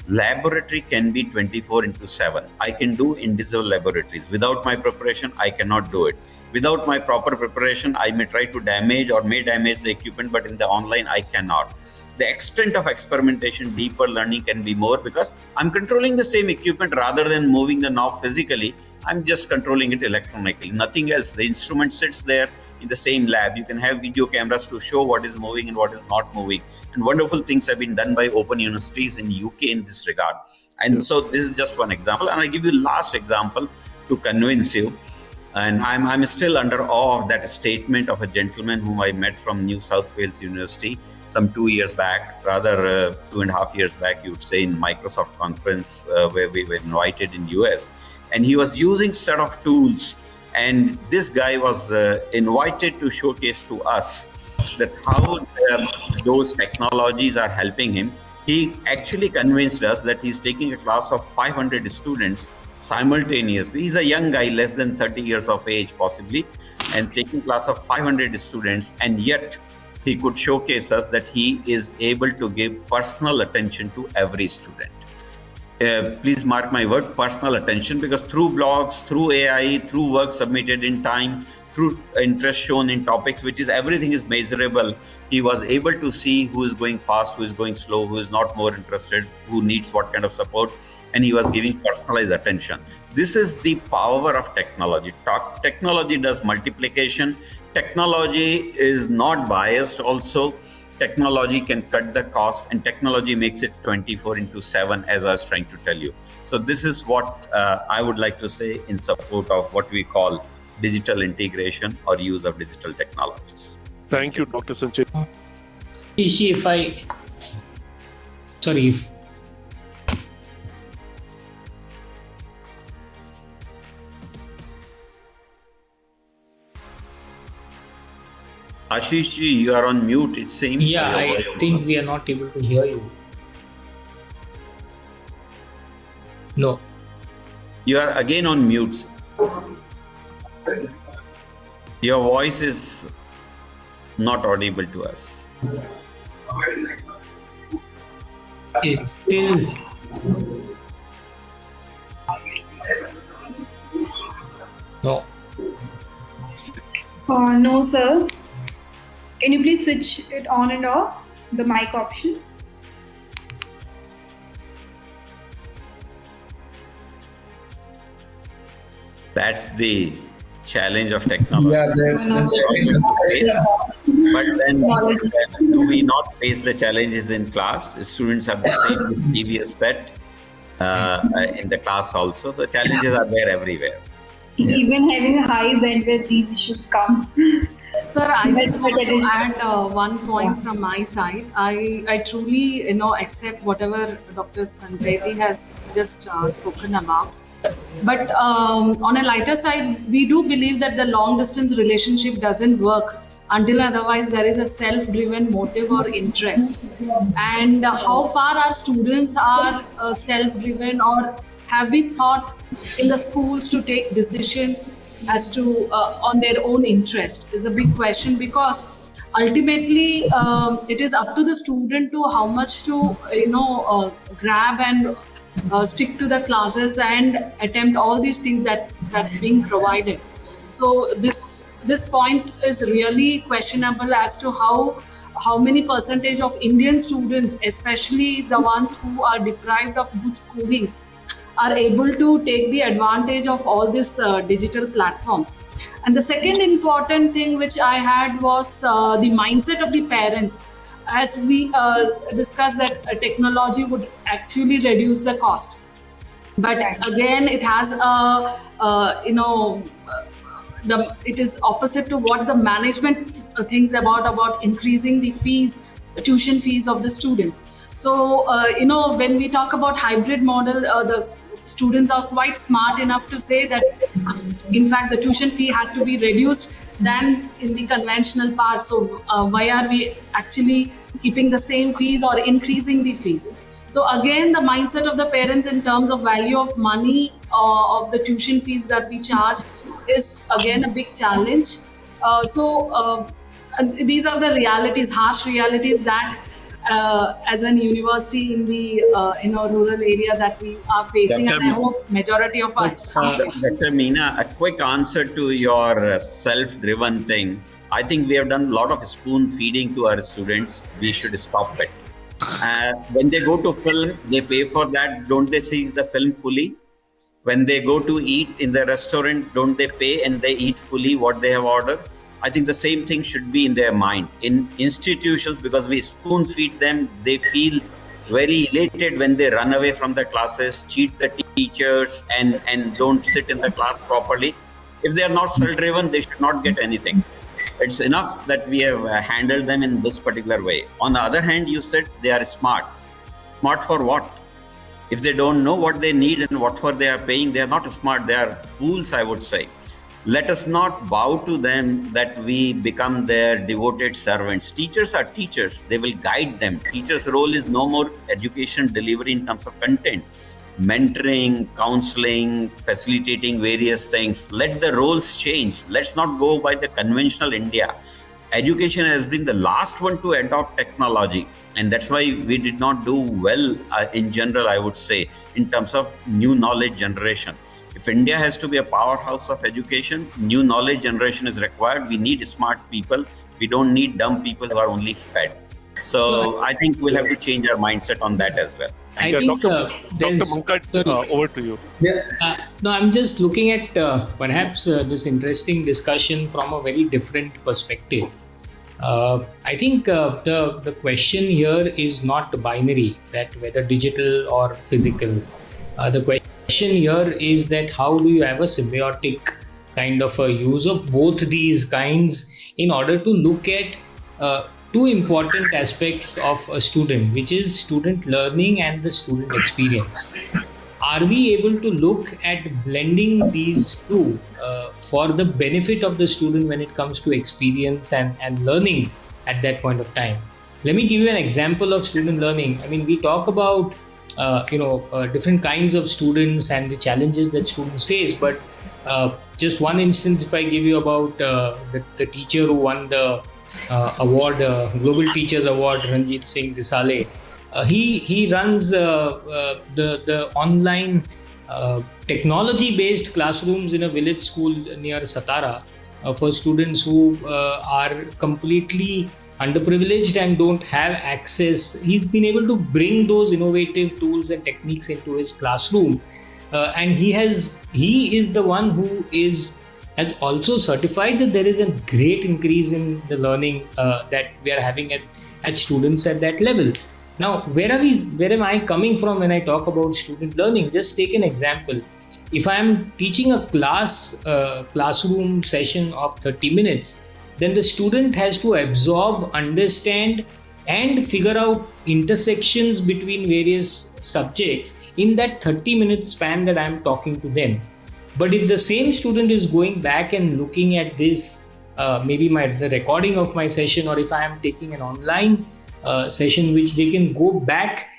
laboratory can be 24/7. I can do individual laboratories. Without my preparation, I cannot do it. Without my proper preparation, I may try to damage or may damage the equipment, but in the online, I cannot. The extent of experimentation, deeper learning can be more because I'm controlling the same equipment rather than moving the knob physically. I'm just controlling it electronically, nothing else. The instrument sits there in the same lab. You can have video cameras to show what is moving and what is not moving. And wonderful things have been done by open universities in UK in this regard. And so this is just one example. And I give you last example to convince you. And I'm still under awe of that statement of a gentleman whom I met from New South Wales University some 2 years back, rather 2.5 years back, you would say, in Microsoft conference where we were invited in US. And he was using set of tools. And this guy was invited to showcase to us that how those technologies are helping him. He actually convinced us that he's taking a class of 500 students simultaneously. He's a young guy, less than 30 years of age possibly, and taking class of 500 students, and yet he could showcase us that he is able to give personal attention to every student. Please mark my word, personal attention, because through blogs, through AI, through work submitted in time, through interest shown in topics, which is everything is measurable, he was able to see who is going fast, who is going slow, who is not more interested, who needs what kind of support, and he was giving personalized attention. This is the power of technology. Technology does multiplication. Technology is not biased also. Technology can cut the cost, and technology makes it 24/7, as I was trying to tell you. So this is what I would like to say in support of what we call digital integration or use of digital technologies. Thank you, Dr. Sanchit. Ashish ji, you are on mute, it seems. Yeah, I think we are not able to hear you. No. You are again on mute. Your voice is not audible to us. It's still No. No, sir. Can you please switch it on and off, the mic option? That's the challenge of technology. Yeah, that's But then do we not face the challenges in class? Students have the same previous set in the class also. So challenges are there everywhere. Even having a high bandwidth, these issues come. Sir, I just want to add one point from my side. I truly, accept whatever Dr. Sanjay has just spoken about. But on a lighter side, we do believe that the long distance relationship doesn't work until otherwise there is a self-driven motive or interest. And how far our students are self-driven, or have been taught in the schools to take decisions as to on their own interest is a big question, because ultimately it is up to the student to how much to grab and stick to the classes and attempt all these things that's being provided. So this point is really questionable as to how many percentage of Indian students, especially the ones who are deprived of good schoolings, are able to take the advantage of all these digital platforms. And the second important thing which I had was the mindset of the parents. As we discussed that technology would actually reduce the cost. But again, it has it is opposite to what the management thinks about increasing the fees, tuition fees of the students. So, when we talk about hybrid model, the students are quite smart enough to say that, in fact, the tuition fee had to be reduced than in the conventional part. So, why are we actually keeping the same fees or increasing the fees? So, again, the mindset of the parents in terms of value of money of the tuition fees that we charge is again a big challenge. These are the realities, harsh realities that as an university in the rural area that we are facing, and I hope majority of us. Dr. Meena, a quick answer to your self-driven thing. I think we have done a lot of spoon feeding to our students. We should stop it. When they go to film, they pay for that. Don't they see the film fully? When they go to eat in the restaurant, don't they pay and they eat fully what they have ordered? I think the same thing should be in their mind. In institutions, because we spoon feed them, they feel very elated when they run away from the classes, cheat the teachers, and don't sit in the class properly. If they are not self-driven, they should not get anything. It's enough that we have handled them in this particular way. On the other hand, you said they are smart. Smart for what? If they don't know what they need and what for they are paying, they are not smart. They are fools, I would say. Let us not bow to them that we become their devoted servants. Teachers are teachers. They will guide them. Teachers' role is no more education delivery in terms of content. Mentoring, counseling, facilitating various things. Let the roles change. Let's not go by the conventional India. Education has been the last one to adopt technology, and that's why we did not do well in general, I would say, in terms of new knowledge generation. If India has to be a powerhouse of education, new knowledge generation is required. We need smart people. We don't need dumb people who are only fed. So I think we'll have to change our mindset on that as well. I think Dr. Pankaj, over to you. No, I'm just looking at perhaps this interesting discussion from a very different perspective. I think the question here is not binary, that whether digital or physical. The question here is that how do you have a symbiotic kind of a use of both these kinds in order to look at two important aspects of a student, which is student learning and the student experience. Are we able to look at blending these two for the benefit of the student when it comes to experience and learning at that point of time? Let me give you an example of student learning. I mean, we talk about different kinds of students and the challenges that students face, but just one instance, if I give you about the teacher who won the award, Global Teachers Award, Ranjit Singh Disale. He runs the online technology-based classrooms in a village school near Satara for students who are completely underprivileged and don't have access. He's been able to bring those innovative tools and techniques into his classroom, and he is the one who has also certified that there is a great increase in the learning that we are having at students at that level. Now, where am I coming from when I talk about student learning? Just take an example. If I am teaching a classroom session of 30 minutes, then the student has to absorb, understand, and figure out intersections between various subjects in that 30-minute span that I am talking to them. But if the same student is going back and looking at this, maybe the recording of my session, or if I am taking an online session, which they can go back,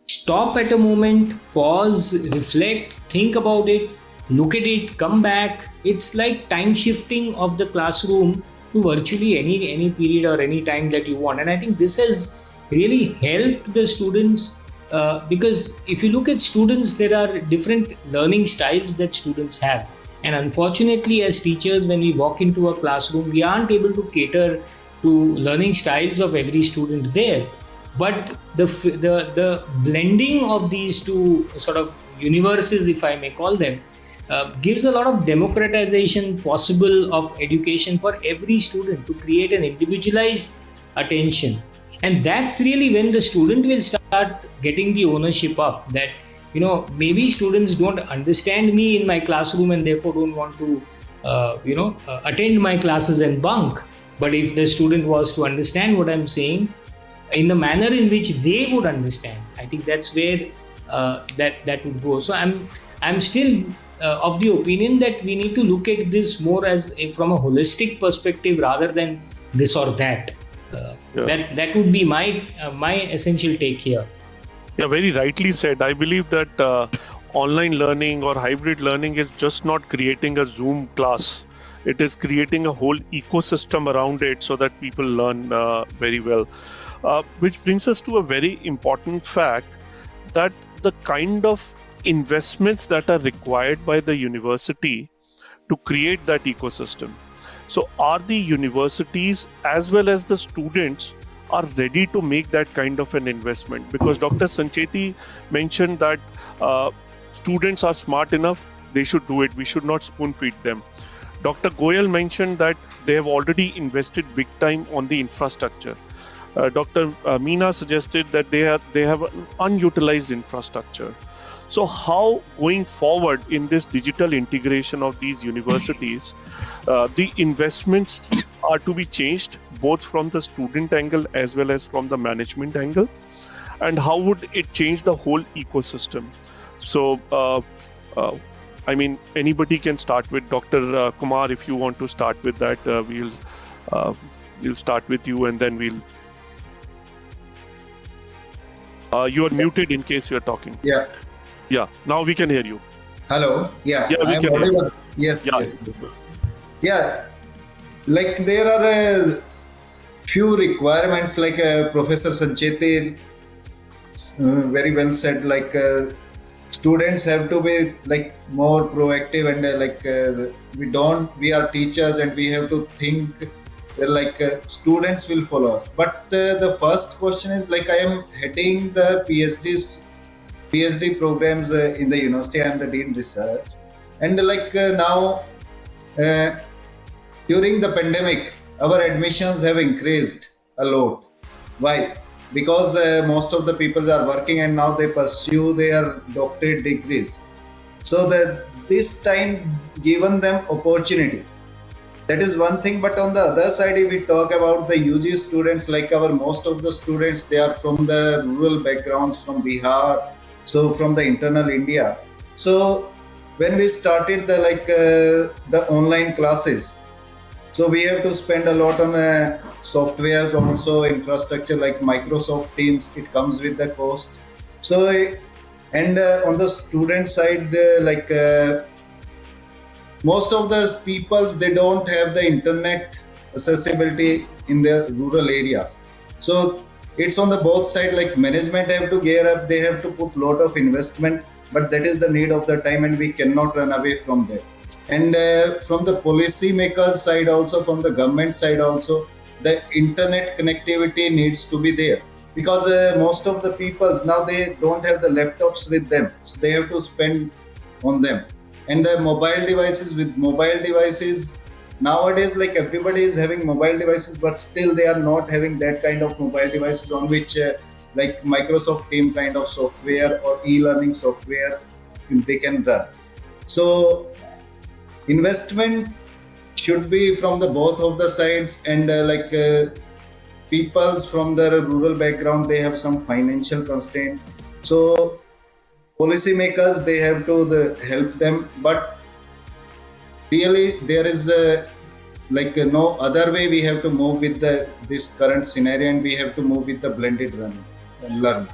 stop at a moment, pause, reflect, think about it, look at it, come back. It's like time shifting of the classroom to virtually any period or any time that you want. And I think this has really helped the students because if you look at students, there are different learning styles that students have. And unfortunately, as teachers, when we walk into a classroom, we aren't able to cater to learning styles of every student there. But the blending of these two sort of universes, if I may call them, gives a lot of democratization possible of education for every student to create an individualized attention. And that's really when the student will start getting the ownership up that, maybe students don't understand me in my classroom and therefore don't want to, attend my classes and bunk. But if the student was to understand what I'm saying in the manner in which they would understand, I think that's where that would go. So I'm still of the opinion that we need to look at this more as from a holistic perspective rather than this or that. That would be my essential take here. Yeah, very rightly said. I believe that online learning or hybrid learning is just not creating a Zoom class. It is creating a whole ecosystem around it so that people learn very well. Which brings us to a very important fact that the kind of investments that are required by the university to create that ecosystem. So are the universities as well as the students are ready to make that kind of an investment? Because Dr. Sancheti mentioned that students are smart enough, they should do it. We should not spoon feed them. Dr. Goyal mentioned that they have already invested big time on the infrastructure. Dr. Meena suggested that they have an unutilized infrastructure. So how going forward in this digital integration of these universities, the investments are to be changed both from the student angle as well as from the management angle, and how would it change the whole ecosystem? So, anybody can start with Dr. Kumar if you want to start with that. We'll start with you, and then we'll. You are muted in case you are talking. Yeah, now we can hear you. Hello. Yeah, we can hear you. Yes. Yeah, like there are a few requirements, like Professor Sancheti very well said, like students have to be like more proactive and we are teachers and we have to think students will follow us. But the first question is, like, I am heading the PhD programs in the university. I am the Dean Research, and now during the pandemic, our admissions have increased a lot. Why? Because most of the people are working and now they pursue their doctorate degrees. So that this time given them opportunity. That is one thing. But on the other side, if we talk about the UG students, like most of the students, they are from the rural backgrounds, from Bihar, so from the internal India. So when we started the online classes, so we have to spend a lot on softwares, also infrastructure like Microsoft Teams. It comes with the cost. So and on the student side, most of the peoples, they don't have the internet accessibility in their rural areas. So it's on the both side, like management have to gear up, they have to put lot of investment but that is the need of the time, and we cannot run away from that. And from the policy makers side also, from the government side also, the internet connectivity needs to be there, because most of the peoples now, they don't have the laptops with them, so they have to spend on them. And the mobile devices nowadays, like everybody is having mobile devices, but still they are not having that kind of mobile devices on which like Microsoft Team kind of software or e-learning software they can run. So investment should be from the both of the sides, and peoples from the rural background, they have some financial constraint. So policymakers, they have to help them, but really there is no other way. We have to move with this current scenario, and we have to move with the blended learning.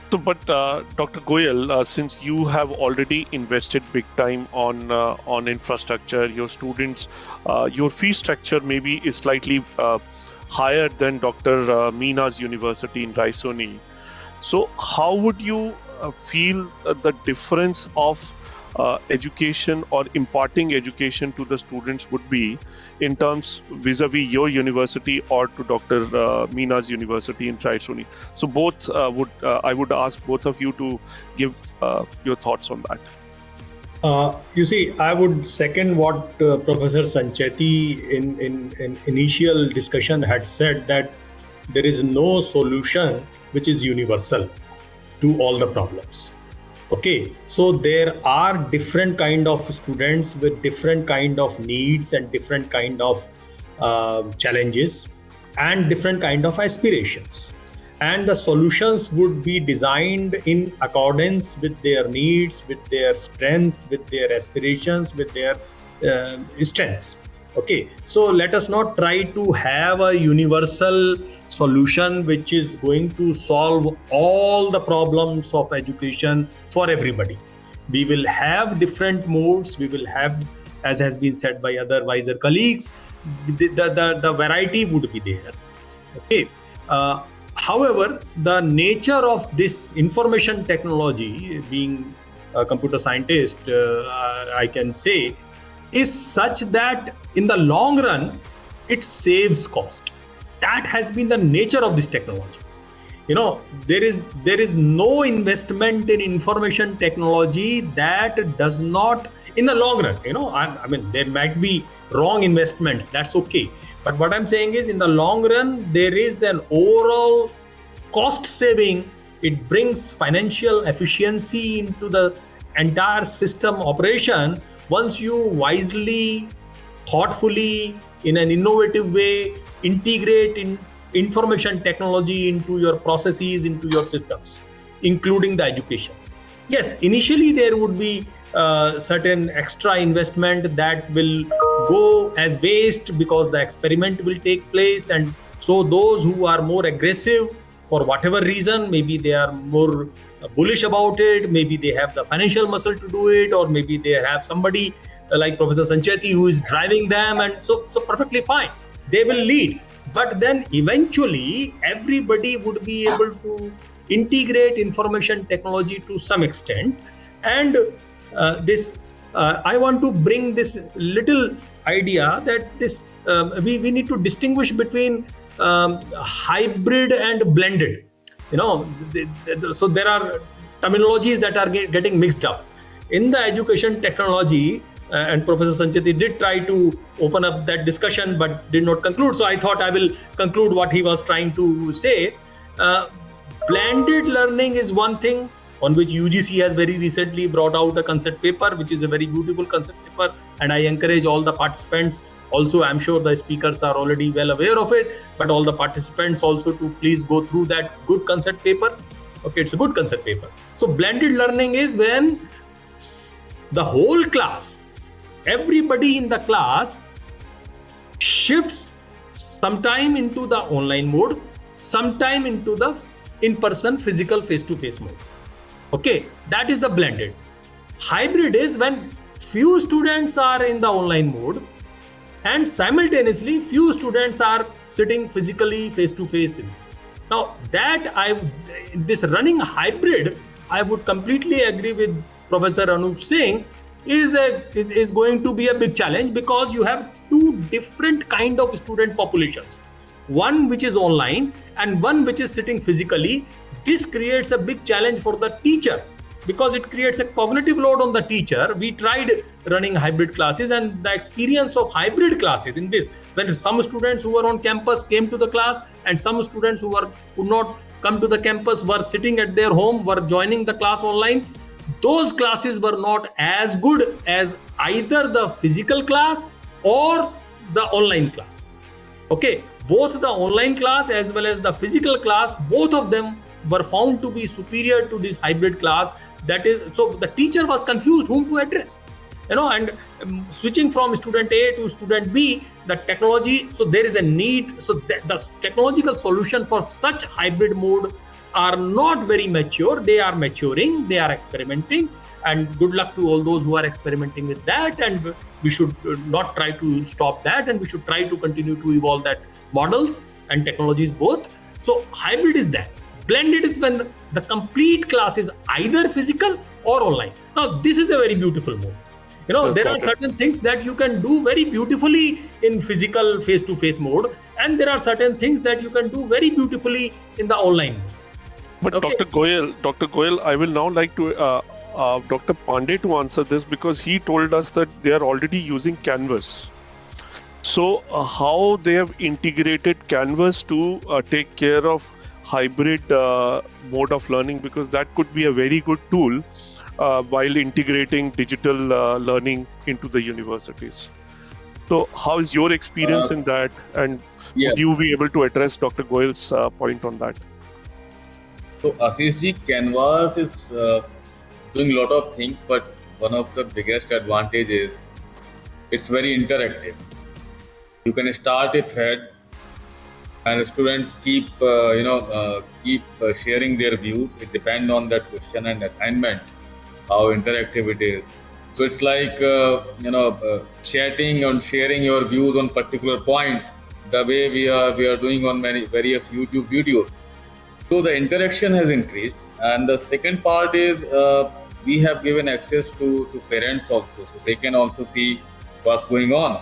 So, but Dr. Goyal, since you have already invested big time on infrastructure, your students, your fee structure maybe is slightly higher than Dr. Meena's university in Raisoni. So, how would you feel the difference of education or imparting education to the students would be in terms vis-a-vis your university or to Dr. Meena's university in Raisoni? So both I would ask both of you to give your thoughts on that. You see, I would second what Professor Sanchetti in initial discussion had said, that there is no solution which is universal to all the problems. Okay, so there are different kind of students with different kind of needs and different kind of challenges and different kind of aspirations, and the solutions would be designed in accordance with their needs, with their strengths, with their aspirations, with their strengths. Okay, so let us not try to have a universal solution which is going to solve all the problems of education for everybody. We will have different modes. We will have, as has been said by other wiser colleagues, the variety would be there. Okay. However, the nature of this information technology, being a computer scientist, I can say, is such that in the long run, it saves cost. That has been the nature of this technology. You know, there is no investment in information technology that does not, in the long run, you know, I mean, there might be wrong investments, that's okay. But what I'm saying is, in the long run, there is an overall cost saving. It brings financial efficiency into the entire system operation once you wisely, thoughtfully, in an innovative way, integrate in information technology into your processes, into your systems, including the education. Yes, initially there would be certain extra investment that will go as waste because the experiment will take place, and so those who are more aggressive for whatever reason, maybe they are more bullish about it, maybe they have the financial muscle to do it, or maybe they have somebody like Professor Sanchetti who is driving them, and so perfectly fine. They will lead. But then eventually everybody would be able to integrate information technology to some extent. And I want to bring this little idea that this we need to distinguish between hybrid and blended. You know, so there are terminologies that are getting mixed up. In the education technology, and Professor Sanchetti did try to open up that discussion but did not conclude. So I thought I will conclude what he was trying to say. Blended learning is one thing on which UGC has very recently brought out a concept paper, which is a very beautiful concept paper. And I encourage all the participants, also I'm sure the speakers are already well aware of it, but all the participants also to please go through that good concept paper. Okay, it's a good concept paper. So blended learning is when the whole class, everybody in the class shifts sometime into the online mode, sometime into the in-person physical face-to-face mode. Okay, that is the blended. Hybrid is when few students are in the online mode and simultaneously few students are sitting physically face-to-face. Now that this running hybrid I would completely agree with Professor Anup Singh, is going to be a big challenge, because you have two different kind of student populations, one which is online and one which is sitting physically. This creates a big challenge for the teacher, because it creates a cognitive load on the teacher. We tried running hybrid classes, and the experience of hybrid classes in this, when some students who were on campus came to the class and some students who could not come to the campus were sitting at their home, were joining the class online, those classes were not as good as either the physical class or the online class. Okay, both the online class as well as the physical class, both of them were found to be superior to this hybrid class. That is, so the teacher was confused whom to address, and switching from student A to student B, the technology, so there is a need. So the technological solution for such hybrid mode are not very mature. They are maturing, they are experimenting, and good luck to all those who are experimenting with that. And we should not try to stop that, and we should try to continue to evolve that models and technologies both. So hybrid is that. Blended is when the complete class is either physical or online. Now this is a very beautiful mode. There are certain things that you can do very beautifully in physical face-to-face mode, and there are certain things that you can do very beautifully in the online mode. But Okay. Dr. Goyal, I will now like to Dr. Pandey to answer this, because he told us that they are already using Canvas. So how they have integrated Canvas to take care of hybrid mode of learning, because that could be a very good tool while integrating digital learning into the universities. So how is your experience in that, and would you be able to address Dr. Goyal's point on that? So Ashish ji, Canvas is doing a lot of things, but one of the biggest advantages is it's very interactive. You can start a thread, and students keep sharing their views. It depends on that question and assignment, how interactive it is. So it's like chatting and sharing your views on particular point, the way we are doing on many various YouTube videos. So the interaction has increased, and the second part is we have given access to parents also, so they can also see what's going on.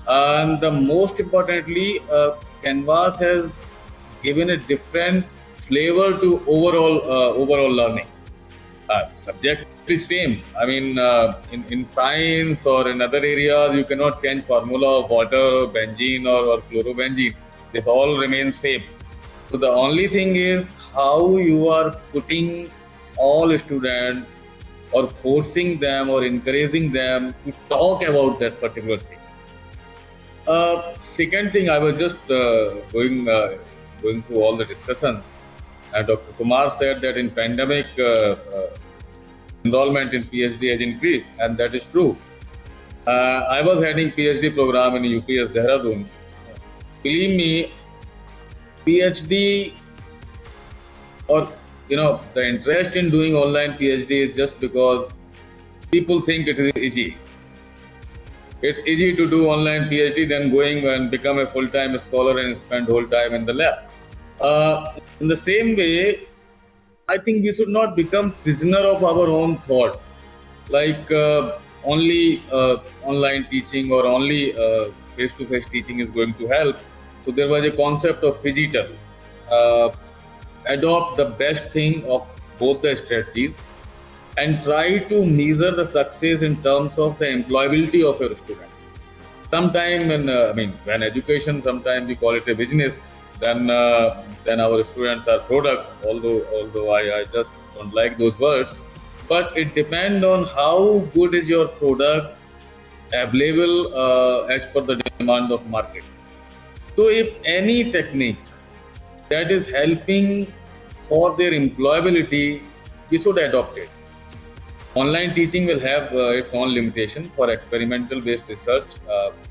And the most importantly, Canvas has given a different flavor to overall learning. Subject is same. I mean, in science or in other areas, you cannot change formula of water or benzene or chlorobenzene. This all remains same. So the only thing is how you are putting all students or forcing them or encouraging them to talk about that particular thing. Second thing, I was just going through all the discussions, and Dr. Kumar said that in pandemic, enrollment in PhD has increased, and that is true. I was heading PhD program in UPS Dehradun. Believe me, PhD or the interest in doing online PhD is just because people think it is easy. It's easy to do online PhD than going and become a full-time scholar and spend whole time in the lab. In the same way, I think we should not become prisoner of our own thought, like only online teaching or only face-to-face teaching is going to help. So there was a concept of phygital. Adopt the best thing of both the strategies and try to measure the success in terms of the employability of your students. Sometimes when education, sometimes we call it a business, then our students are product, although I just don't like those words. But it depends on how good is your product available as per the demand of market. So if any technique that is helping for their employability, we should adopt it. Online teaching will have its own limitation for experimental based research.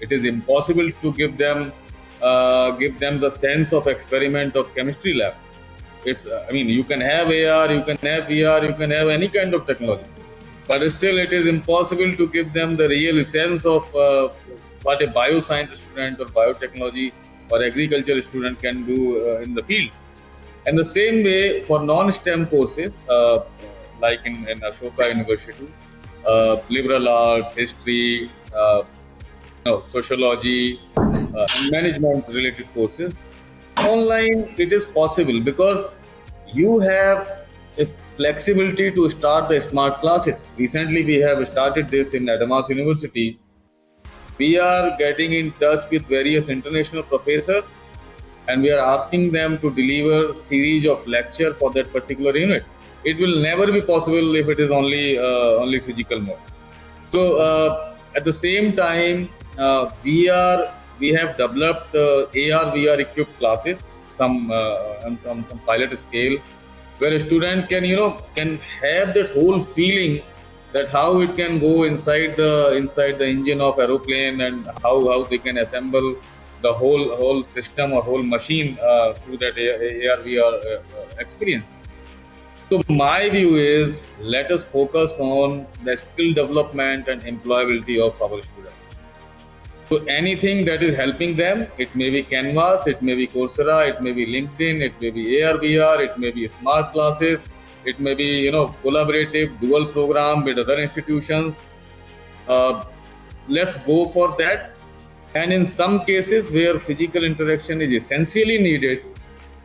It is impossible to give them the sense of experiment of chemistry lab. You can have AR, you can have VR, you can have any kind of technology, but still it is impossible to give them the real sense of what a bioscience student or biotechnology or agriculture student can do in the field. And the same way for non-STEM courses, like in Ashoka University, liberal arts, history, sociology, and management related courses. Online, it is possible because you have a flexibility to start the smart classes. Recently, we have started this in Adama's University. We are getting in touch with various international professors and we are asking them to deliver series of lecture for that particular unit. It will never be possible if it is only physical mode. So at the same time, we have developed AR VR equipped classes, some on some pilot scale, where a student can have that whole feeling that how it can go inside the engine of aeroplane and how they can assemble the whole system or whole machine through that AR VR experience. So my view is, let us focus on the skill development and employability of our students. So anything that is helping them, it may be Canvas, it may be Coursera, it may be LinkedIn, it may be AR VR, it may be smart classes, it may be collaborative dual program with other institutions. Let's go for that. And in some cases where physical interaction is essentially needed,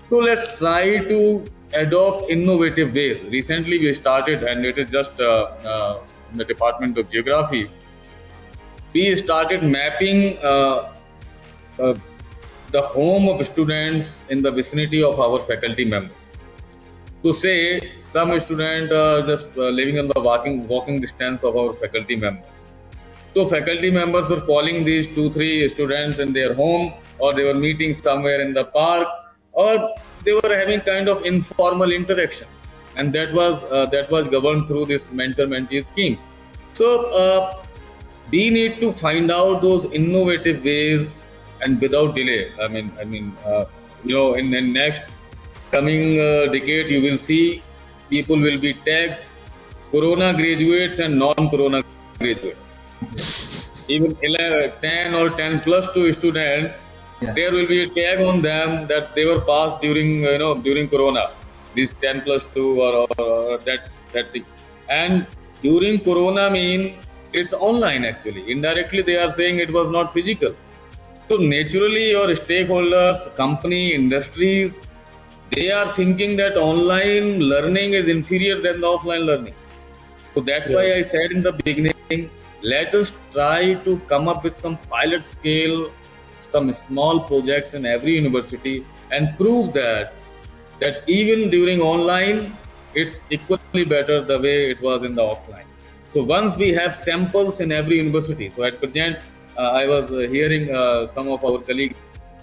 so let's try to adopt innovative ways. Recently we started, and it is just in the Department of Geography, we started mapping the home of students in the vicinity of our faculty members. So say some student just living in the walking distance of our faculty members. So faculty members were calling these 2-3 students in their home, or they were meeting somewhere in the park, or they were having kind of informal interaction, and that was governed through this mentor-mentee scheme. So we need to find out those innovative ways and without delay. I mean, in the next coming decade, you will see people will be tagged Corona graduates and non-Corona graduates. Even 10 or 10 plus 2 students, there will be a tag on them that they were passed during Corona. These 10 plus 2 or that thing. And during Corona it's online actually. Indirectly, they are saying it was not physical. So naturally, your stakeholders, company, industries, they are thinking that online learning is inferior than the offline learning. So that's why I said in the beginning, let us try to come up with some pilot scale, some small projects in every university and prove that even during online, it's equally better the way it was in the offline. So once we have samples in every university, so at present, I was hearing some of our colleagues,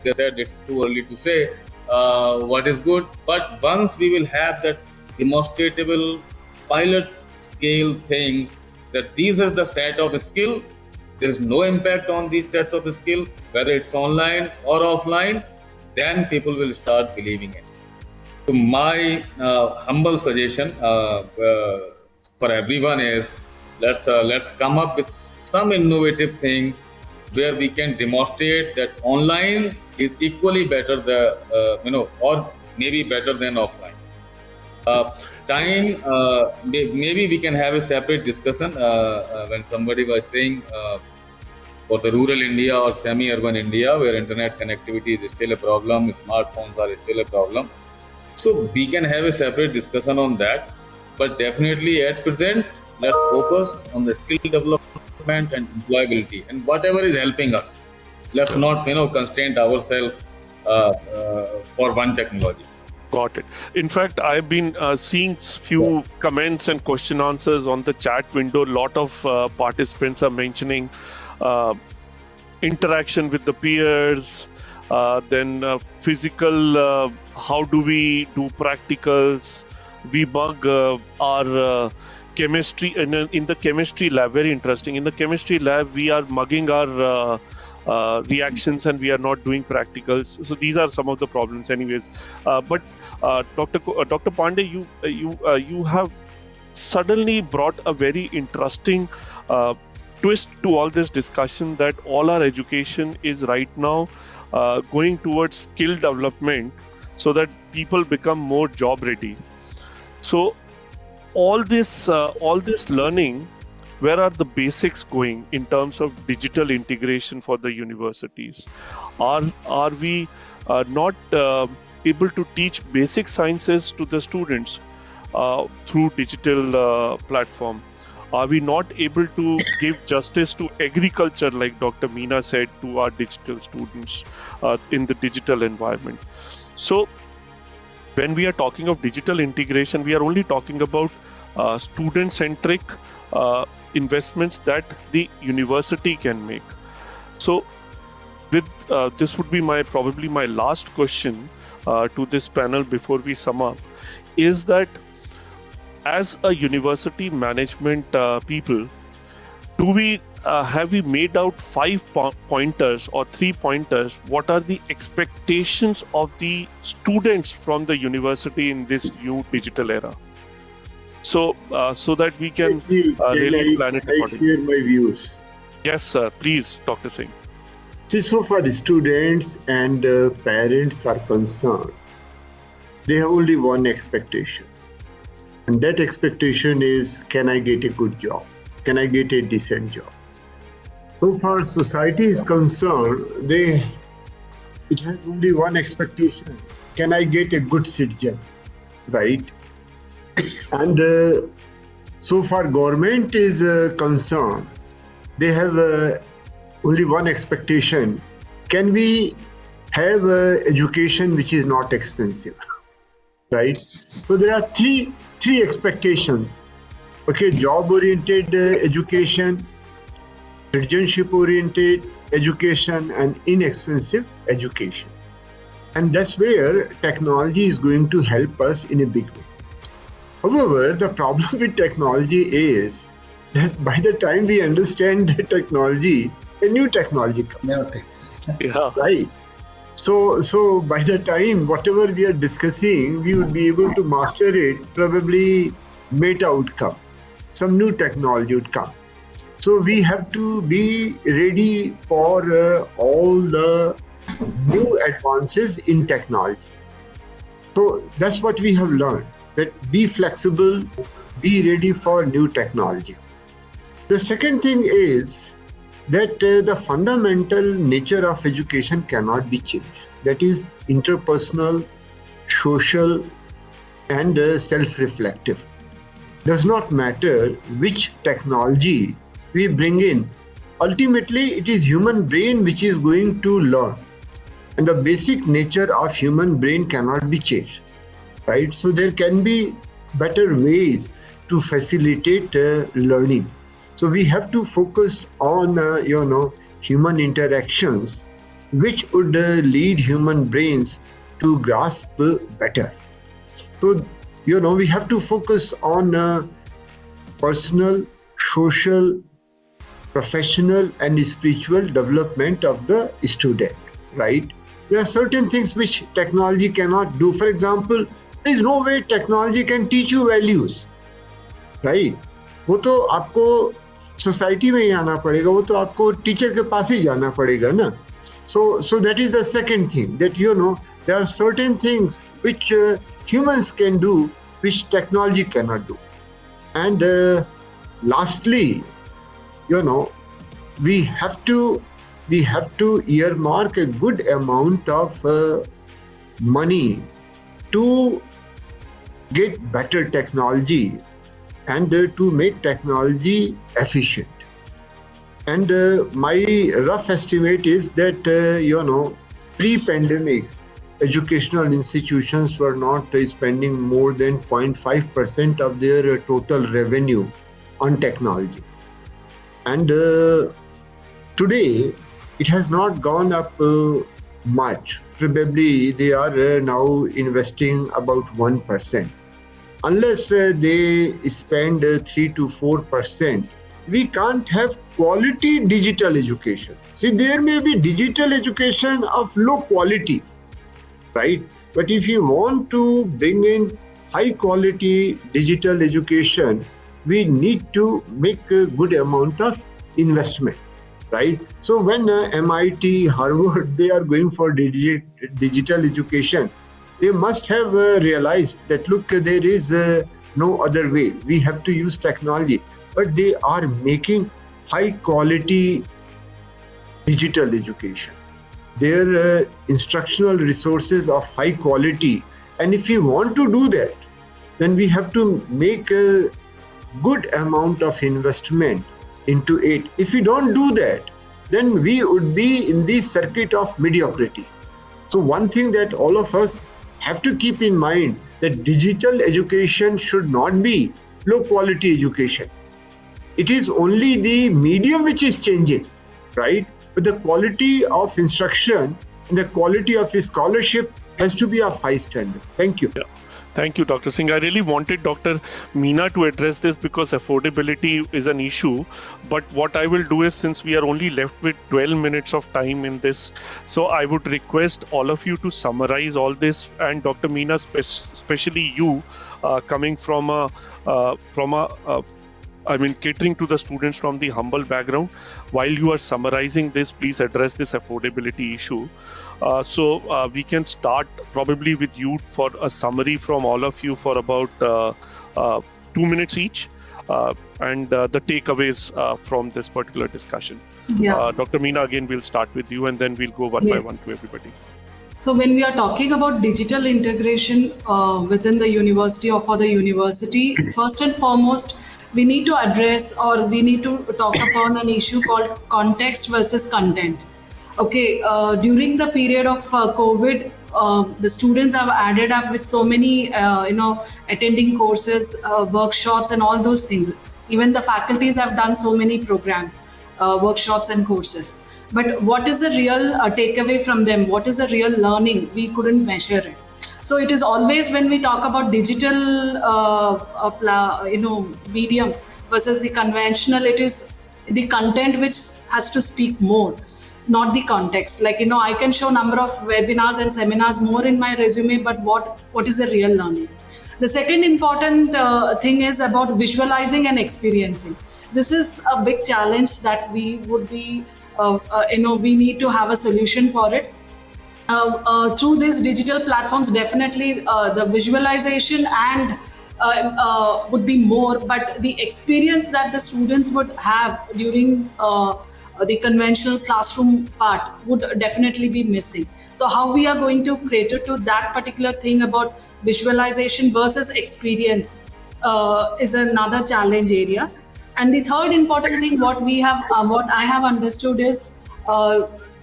they said it's too early to say what is good, but once we will have that demonstratable pilot scale thing, that these is the set of skill, there is no impact on these sets of skill, whether it's online or offline, then people will start believing it. So my humble suggestion for everyone is, let's come up with some innovative things where we can demonstrate that online is equally better or maybe better than offline. Maybe we can have a separate discussion when somebody was saying for the rural India or semi-urban India where internet connectivity is still a problem, smartphones are still a problem. So we can have a separate discussion on that. But definitely at present, let's focus on the skill development and employability and whatever is helping us. Let's not constrain ourselves for one technology. Got it. In fact, I've been seeing few comments and question answers on the chat window. A lot of participants are mentioning interaction with the peers, then physical, how do we do practicals? We bug our chemistry in the chemistry lab. Very interesting. In the chemistry lab, we are mugging our reactions and we are not doing practicals. So these are some of the problems anyways. But Dr. Pandey, you have suddenly brought a very interesting twist to all this discussion, that all our education is right now going towards skill development so that people become more job ready. So all this learning, where are the basics going in terms of digital integration for the universities? Are we not able to teach basic sciences to the students through digital platform? Are we not able to give justice to agriculture, like Dr. Meena said, to our digital students in the digital environment? So when we are talking of digital integration, we are only talking about student-centric investments that the university can make. So with this would be probably my last question to this panel before we sum up, is that as a university management people, have we made out 5 pointers or 3 pointers? What are the expectations of the students from the university in this new digital era? So that we can really plan it accordingly. I share my views. Yes, sir. Please, Dr. Singh. See, so far students and parents are concerned, they have only one expectation. And that expectation is, can I get a good job? Can I get a decent job? So far society is concerned, it has only one expectation. Can I get a good citizen? Right? And so far government is concerned, they have only one expectation. Can we have education which is not expensive? Right? So there are three expectations. Okay, job-oriented education, citizenship-oriented education, and inexpensive education. And that's where technology is going to help us in a big way. However, the problem with technology is that by the time we understand the technology, a new technology comes. Yeah. Right? So by the time whatever we are discussing, we would be able to master it, probably meta would come. Some new technology would come. So we have to be ready for all the new advances in technology. So that's what we have learned, that be flexible, be ready for new technology. The second thing is that the fundamental nature of education cannot be changed. That is interpersonal, social, and self-reflective. Does not matter which technology we bring in. Ultimately, it is human brain which is going to learn. And the basic nature of human brain cannot be changed. Right? So there can be better ways to facilitate learning. So we have to focus on, human interactions, which would lead human brains to grasp better. So, we have to focus on personal, social, professional, and spiritual development of the student, right? There are certain things which technology cannot do. For example, there is no way technology can teach you values, right? वो तो आपको society में ही आना पड़ेगा, वो तो आपको teacher के पास ही जाना पड़ेगा ना. So that is the second thing, that there are certain things which humans can do which technology cannot do. And lastly, we have to earmark a good amount of money to get better technology and to make technology efficient. And my rough estimate is that, pre-pandemic, educational institutions were not spending more than 0.5% of their total revenue on technology. And today, it has not gone up much. Probably they are now investing about 1%. Unless they spend 3 to 4%, we can't have quality digital education. See, there may be digital education of low quality, right? But if you want to bring in high quality digital education, we need to make a good amount of investment, right? So when MIT, Harvard, they are going for digital education, they must have realized that, look, there is no other way. We have to use technology, but they are making high quality digital education. Their instructional resources of high quality. And if we want to do that, then we have to make a good amount of investment into it. If we don't do that, then we would be in the circuit of mediocrity. So one thing that all of us have to keep in mind, that digital education should not be low quality education. It is only the medium which is changing, right? But the quality of instruction and the quality of scholarship has to be of high standard. Thank you. Yeah. Thank you, Dr. Singh. I really wanted Dr. Meena to address this because affordability is an issue. But what I will do is, since we are only left with 12 minutes of time in this, so I would request all of you to summarize all this. And Dr. Meena, especially you, coming from catering to the students from the humble background, while you are summarizing this, please address this affordability issue. So we can start probably with you for a summary from all of you for about 2 minutes each, and the takeaways from this particular discussion. Yeah. Dr. Meena, again, we'll start with you, and then we'll go one by one to everybody. So when we are talking about digital integration within the university or for the university, first and foremost, we need to address, or we need to talk upon an issue called context versus content. Okay, during the period of COVID, the students have added up with so many, attending courses, workshops, and all those things. Even the faculties have done so many programs, workshops, and courses. But what is the real takeaway from them? What is the real learning? We couldn't measure it. So it is always, when we talk about digital, medium versus the conventional, it is the content which has to speak more, not the context. Like, I can show number of webinars and seminars more in my resume, but what is the real learning? The second important thing is about visualizing and experiencing. This is a big challenge that we would be, we need to have a solution for it. Through these digital platforms, definitely the visualization and would be more, but the experience that the students would have during the conventional classroom part would definitely be missing. So how we are going to cater to that particular thing about visualization versus experience is another challenge area. And the third important thing, what I have understood is,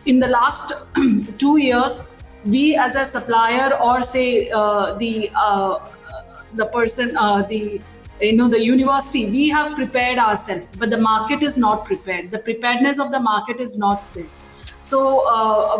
in the last 2 years, we as a supplier, or say the person, the university, we have prepared ourselves, but the market is not prepared. The preparedness of the market is not there. So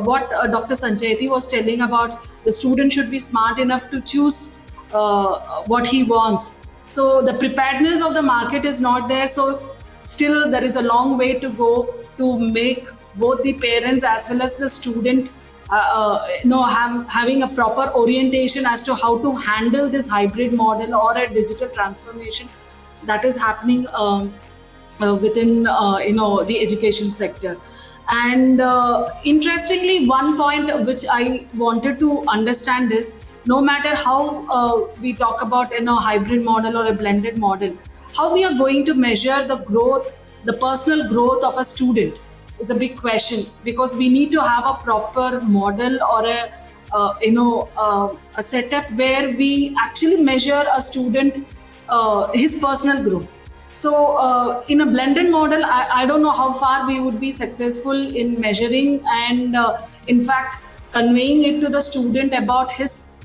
what Dr. Sancheti was telling about, the student should be smart enough to choose what he wants. So the preparedness of the market is not there. So still there is a long way to go to make both the parents as well as the student having a proper orientation as to how to handle this hybrid model or a digital transformation that is happening within the education sector. And interestingly, one point which I wanted to understand is, no matter how we talk about hybrid model or a blended model, how we are going to measure the growth, the personal growth of a student is a big question, because we need to have a proper model or a setup where we actually measure a student his personal growth. So in a blended model, I don't know how far we would be successful in measuring and in fact conveying it to the student about his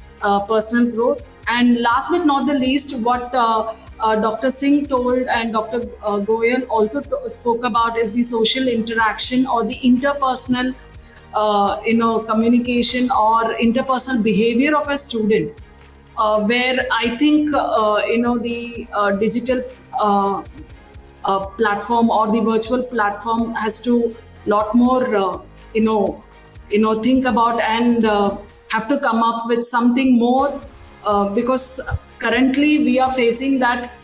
personal growth. And last but not the least, what Dr. Singh told and Dr. Goyal also spoke about is the social interaction or the interpersonal communication or interpersonal behavior of a student, where I think the digital platform or the virtual platform has to lot more think about and have to come up with something more, because currently we are facing that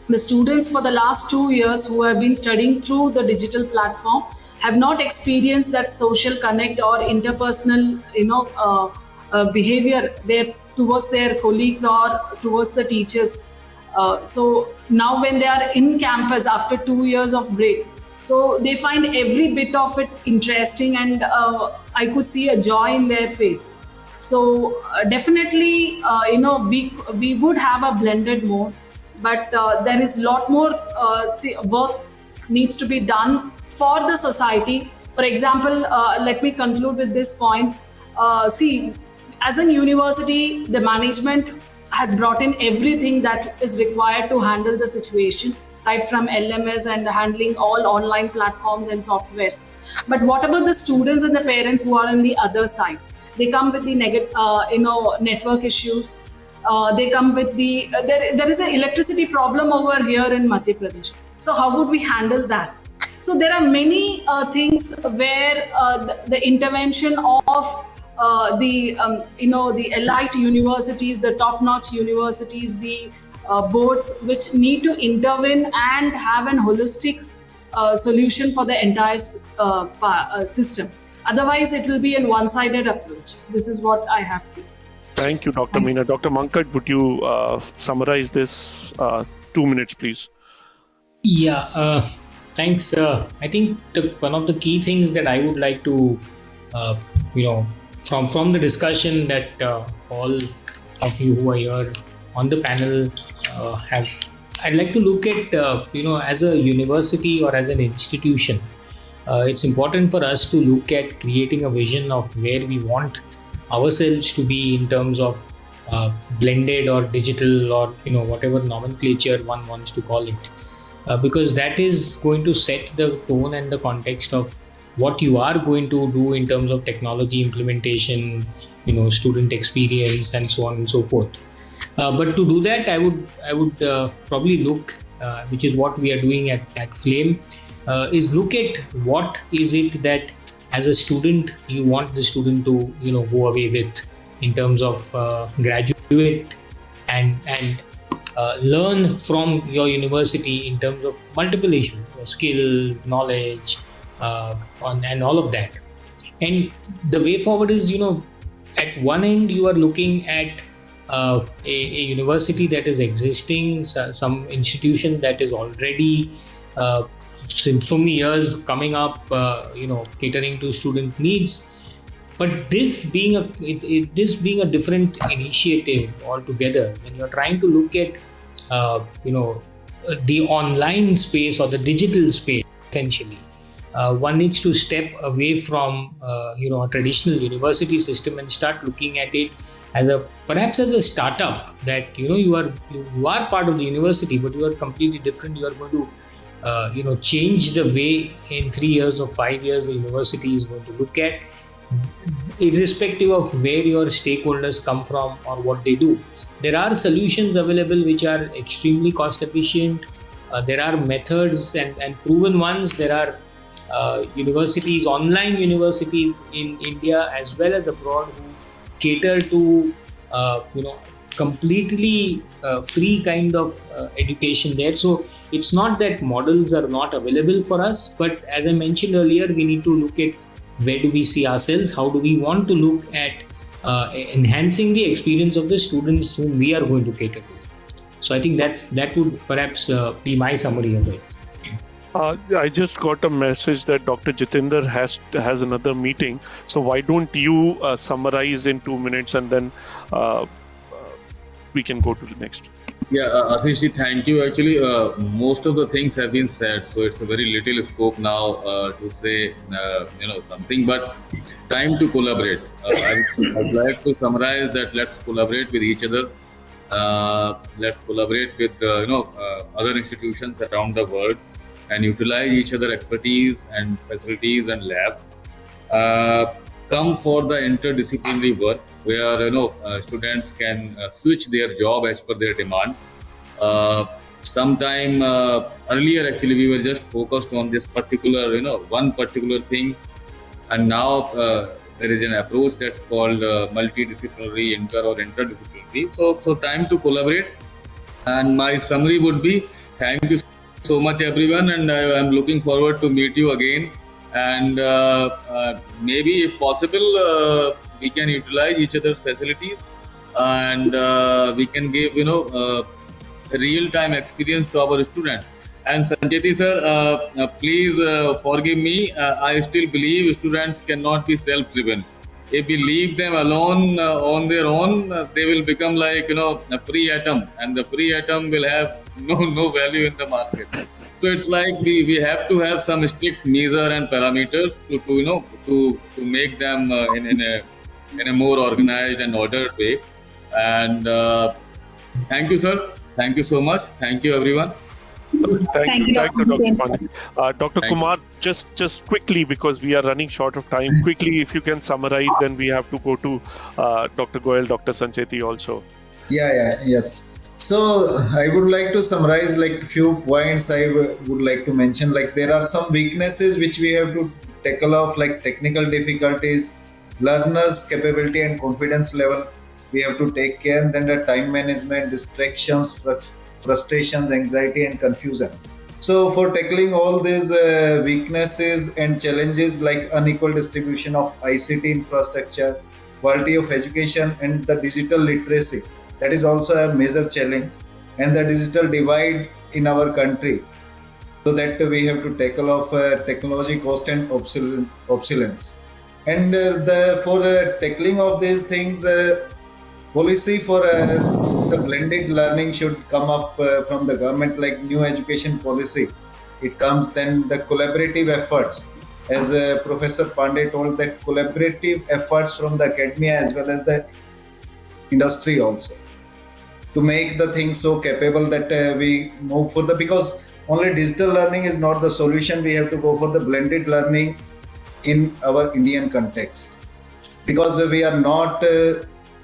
the students for the last 2 years who have been studying through the digital platform have not experienced that social connect or interpersonal behavior there towards their colleagues or towards the teachers. So now when they are in campus after 2 years of break, so they find every bit of it interesting, and I could see a joy in their face. So definitely, we would have a blended mode, but there is a lot more work needs to be done for the society. For example, let me conclude with this point. See, as a university, the management has brought in everything that is required to handle the situation, right from LMS and handling all online platforms and softwares. But what about the students and the parents who are on the other side? They come with the network issues. They come with there is an electricity problem over here in Madhya Pradesh. So how would we handle that? So there are many things where the intervention of the elite universities, the top-notch universities, the boards, which need to intervene and have an holistic solution for the entire system. Otherwise, it will be a one-sided approach. This is what I have to. Thank you, Dr. Meena. Dr. Mankad, would you summarize this 2 minutes, please? Yeah, thanks. I think one of the key things that I would like to, from the discussion that all of you who are here on the panel have, I'd like to look at, as a university or as an institution, it's important for us to look at creating a vision of where we want ourselves to be in terms of blended or digital or whatever nomenclature one wants to call it, because that is going to set the tone and the context of what you are going to do in terms of technology implementation, student experience, and so on and so forth. But to do that, I would probably look, which is what we are doing at Flame, is look at what is it that as a student you want the student to go away with in terms of graduate and learn from your university in terms of multiple issues, skills, knowledge, and all of that. And the way forward is, at one end you are looking at a university that is existing, some institution that is already since so many years coming up, catering to student needs. But this being a different initiative altogether, when you're trying to look at the online space or the digital space, essentially, one needs to step away from a traditional university system and start looking at it as perhaps as a startup, that you are part of the university, but you are completely different. You are going to change the way in 3 years or 5 years the university is going to look at, irrespective of where your stakeholders come from or what they do. There are solutions available which are extremely cost efficient. There are methods and proven ones. There are universities, online universities in India as well as abroad, who cater to completely free kind of education there. So it's not that models are not available for us, but as I mentioned earlier, we need to look at where do we see ourselves, how do we want to look at enhancing the experience of the students whom we are going to cater to. So I think that would perhaps be my summary of it. I just got a message that Dr. Jitendra has another meeting. So why don't you summarize in 2 minutes, and then we can go to the next. Yeah, Ashish, thank you. Actually, most of the things have been said, so it's a very little scope now to say something. But time to collaborate. I'd like to summarize that. Let's collaborate with each other. Let's collaborate with other institutions around the world and utilize each other expertise and facilities and lab. Come for the interdisciplinary work where students can switch their job as per their demand. Sometime earlier, actually, we were just focused on this particular one particular thing, and now there is an approach that's called multidisciplinary, or interdisciplinary. So time to collaborate. And my summary would be: thank you so much, everyone, and I'm looking forward to meet you again. And maybe, if possible, we can utilize each other's facilities, and we can give real-time experience to our students. And Sancheti sir, please forgive me. I still believe students cannot be self-driven. If we leave them alone on their own, they will become like a free atom, and the free atom will have no value in the market. So it's like we have to have some strict measure and parameters to make them in a more organized and ordered way. And thank you, sir. Thank you so much. Thank you, everyone. Thank you, Dr. Pandey. Dr. Kumar, just quickly, because we are running short of time, quickly, if you can summarize, then we have to go to Dr. Goyal, Dr. Sancheti also. Yeah. So I would like to summarize like few points I would like to mention. Like there are some weaknesses which we have to tackle off, like technical difficulties, learners' capability and confidence level. We have to take care. And then the time management, distractions, frustrations, anxiety, and confusion. So for tackling all these weaknesses and challenges like unequal distribution of ICT infrastructure, quality of education, and the digital literacy, that is also a major challenge, and the digital divide in our country. So that we have to tackle off technology cost and obsolescence. And for tackling of these things, policy for the blended learning should come up from the government, like new education policy. It comes then the collaborative efforts, as Professor Pandey told, that collaborative efforts from the academia as well as the industry also, to make the things so capable that we move for because only digital learning is not the solution. We have to go for the blended learning in our Indian context, because we are not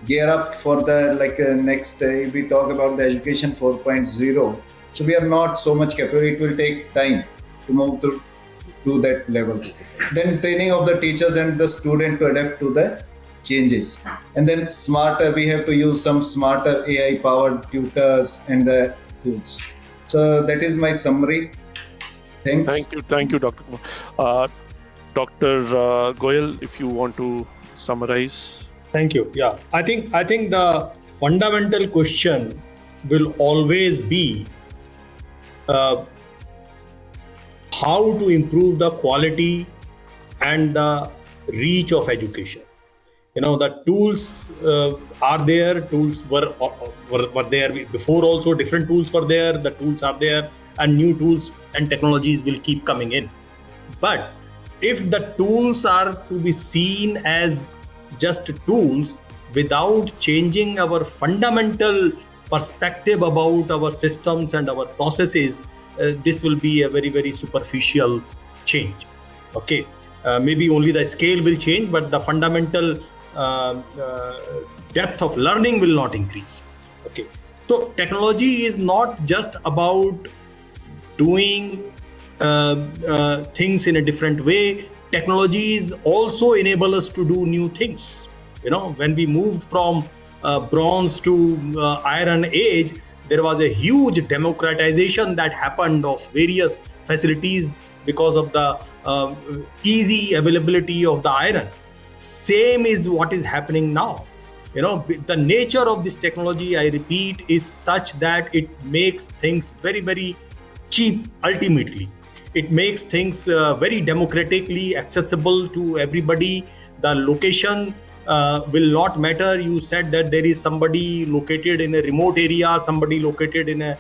gear up for the next if we talk about the education 4.0, so we are not so much capable. It will take time to move to that levels. Then training of the teachers and the student to adapt to the changes, and then smarter, we have to use some smarter AI powered tutors and the tools. So that is my summary. Thanks. Thank you, Dr. Kumar. Dr. Goyal, if you want to summarize. Thank you. Yeah, I think the fundamental question will always be how to improve the quality and the reach of education. The tools are there. Tools were there before also. Different tools were there. The tools are there, and new tools and technologies will keep coming in. But if the tools are to be seen as just tools without changing our fundamental perspective about our systems and our processes, this will be a very, very superficial change. Okay, maybe only the scale will change, but the fundamental depth of learning will not increase. Okay, so technology is not just about doing things in a different way. Technologies also enable us to do new things. When we moved from bronze to iron age, there was a huge democratization that happened of various facilities because of the easy availability of the iron. Same is what is happening now. The nature of this technology, I repeat, is such that it makes things very, very cheap ultimately. It makes things very democratically accessible to everybody. The location will not matter. You said that there is somebody located in a remote area, somebody located in a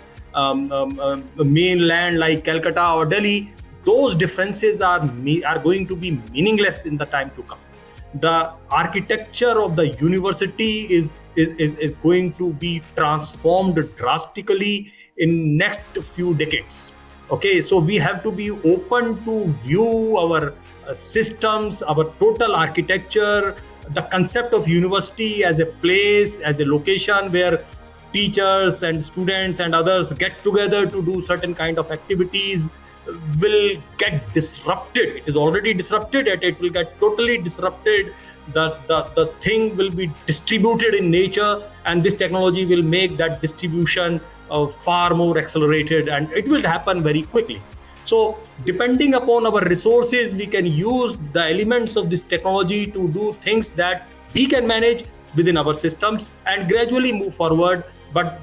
mainland like Calcutta or Delhi. Those differences are going to be meaningless in the time to come. The architecture of the university is going to be transformed drastically in next few decades. Okay, so we have to be open to view our systems, our total architecture, the concept of university as a place, as a location where teachers and students and others get together to do certain kind of activities will get disrupted. It is already disrupted, and it will get totally disrupted. The thing will be distributed in nature, and this technology will make that distribution far more accelerated, and it will happen very quickly. So depending upon our resources, we can use the elements of this technology to do things that we can manage within our systems and gradually move forward. But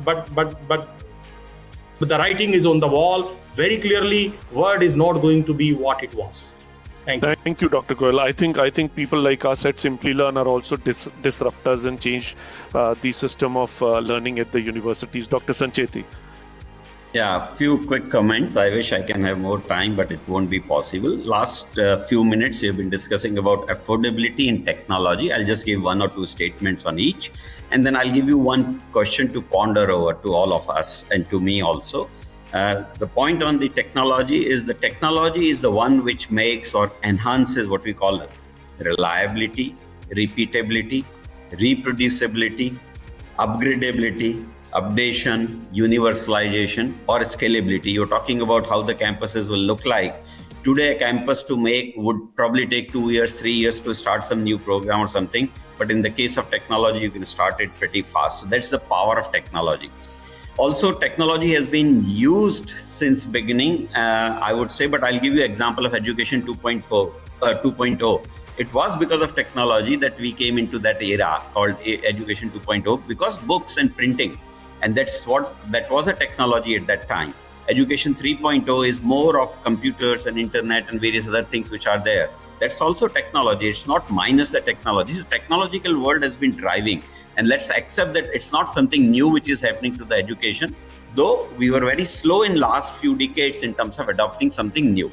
but the writing is on the wall very clearly. Word is not going to be what it was. Thank you, Dr. Goel. I think people like us at Simply Learn are also disruptors and change the system of learning at the universities. Dr. Sancheti. Yeah, a few quick comments. I wish I can have more time, but it won't be possible. Last few minutes, we've been discussing about affordability in technology. I'll just give one or two statements on each, and then I'll give you one question to ponder over to all of us and to me also. The point on the technology is the one which makes or enhances what we call reliability, repeatability, reproducibility, upgradability, updation, universalization, or scalability. You're talking about how the campuses will look like. Today, a campus to make would probably take 2 years, 3 years to start some new program or something. But in the case of technology, you can start it pretty fast. So that's the power of technology. Also, technology has been used since beginning, I would say, but I'll give you an example of Education 2.0. It was because of technology that we came into that era called Education 2.0, because books and printing, and that was a technology at that time. Education 3.0 is more of computers and internet and various other things which are there. That's also technology. It's not minus the technology. The technological world has been driving, and let's accept that it's not something new which is happening to the education, though we were very slow in last few decades in terms of adopting something new.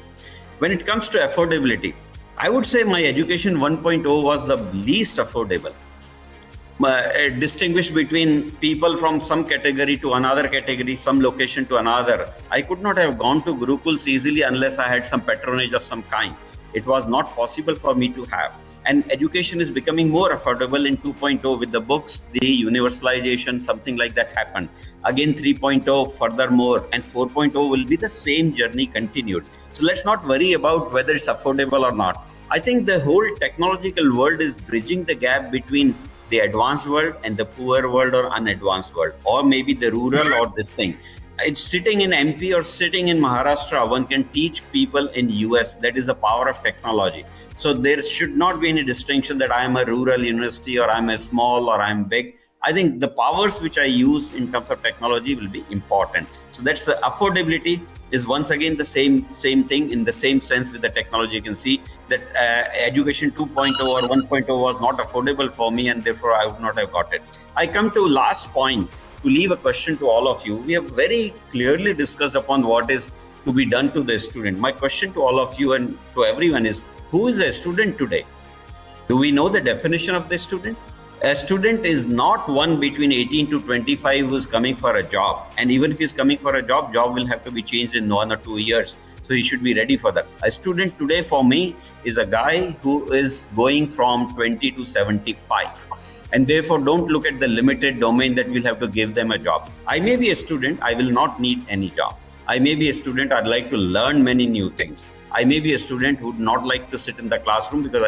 When it comes to affordability, I would say my Education 1.0 was the least affordable. Distinguish between people from some category to another category, some location to another. I could not have gone to Gurukuls easily unless I had some patronage of some kind. It was not possible for me to have. And education is becoming more affordable in 2.0 with the books, the universalization, something like that happened. Again, 3.0 furthermore, and 4.0 will be the same journey continued. So let's not worry about whether it's affordable or not. I think the whole technological world is bridging the gap between the advanced world and the poor world or unadvanced world, or maybe the rural or this thing. It's sitting in MP or sitting in Maharashtra, one can teach people in US. That is the power of technology. So there should not be any distinction that I am a rural university or I'm a small or I'm big. I think the powers which I use in terms of technology will be important. So that's the affordability is once again the same thing in the same sense with the technology. You can see that Education 2.0 or 1.0 was not affordable for me, and therefore I would not have got it. I come to last point to leave a question to all of you. We have very clearly discussed upon what is to be done to the student. My question to all of you and to everyone is, who is a student today? Do we know the definition of the student? A student is not one between 18 to 25 who's coming for a job. And even if he's coming for a job will have to be changed in 1 or 2 years. So he should be ready for that. A student today for me is a guy who is going from 20 to 75. And therefore, don't look at the limited domain that we'll have to give them a job. I may be a student, I will not need any job. I may be a student, I'd like to learn many new things. I may be a student who would not like to sit in the classroom because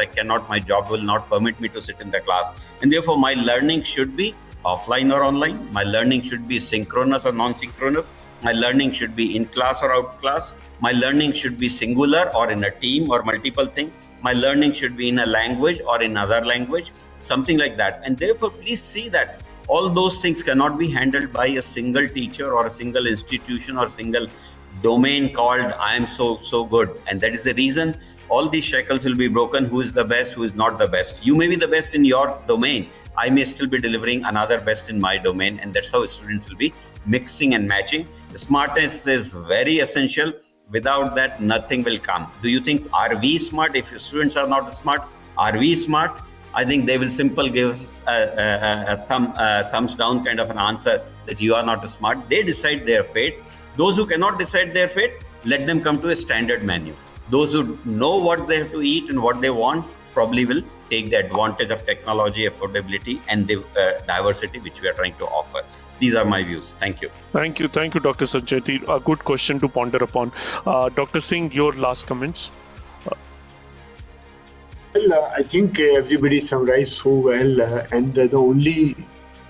my job will not permit me to sit in the class. And therefore, my learning should be offline or online. My learning should be synchronous or non-synchronous. My learning should be in class or out class. My learning should be singular or in a team or multiple things. My learning should be in a language or in other language, something like that. And therefore, please see that all those things cannot be handled by a single teacher or a single institution or single domain called I am so good. And that is the reason all these shackles will be broken. Who is the best, who is not the best? You may be the best in your domain. I may still be delivering another best in my domain. And that's how students will be mixing and matching. Smartness is very essential. Without that, nothing will come. Do you think, are we smart? If students are not smart, are we smart? I think they will simply give us a thumbs down kind of an answer that you are not smart. They decide their fate. Those who cannot decide their fate, let them come to a standard menu. Those who know what they have to eat and what they want probably will take the advantage of technology, affordability, and the diversity which we are trying to offer. These are my views. Thank you. Thank you, Dr. Sancheti. A good question to ponder upon. Dr. Singh, your last comments. Well, I think everybody summarized so well, and the only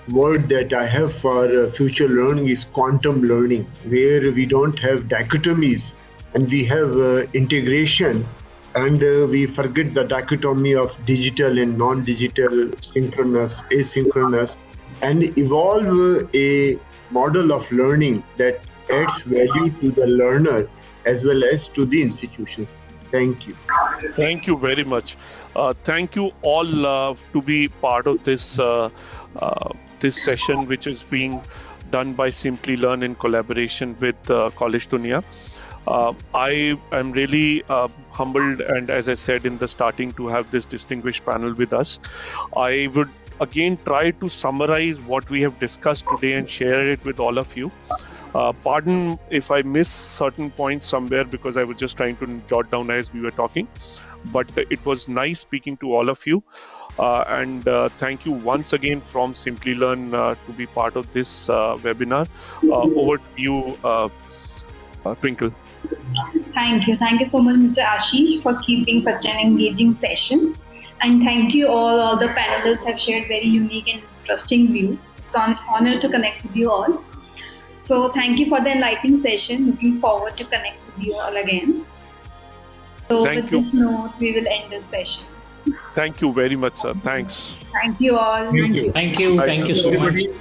word that I have for future learning is quantum learning, where we don't have dichotomies and we have integration, and we forget the dichotomy of digital and non-digital, synchronous, asynchronous, and evolve a model of learning that adds value to the learner as well as to the institutions. Thank you. Thank you very much. Thank you all to be part of this this session, which is being done by Simply Learn in collaboration with College Dunia. I am really humbled, and as I said in the starting, to have this distinguished panel with us. I would again try to summarize what we have discussed today and share it with all of you. Pardon if I miss certain points somewhere, because I was just trying to jot down as we were talking, but it was nice speaking to all of you. And thank you once again from Simply Learn to be part of this webinar. Over to you, Twinkle. Thank you. Thank you so much, Mr. Ashish, for keeping such an engaging session. And thank you all the panelists have shared very unique and interesting views. It's an honor to connect with you all. So thank you for the enlightening session. Looking forward to connect with you all again. So Thank with you. this note, we will end this session. Thank you very much, sir. Thanks. Thank you all. Thank you. Thank you. Bye, Thank sir. you so much. Everybody,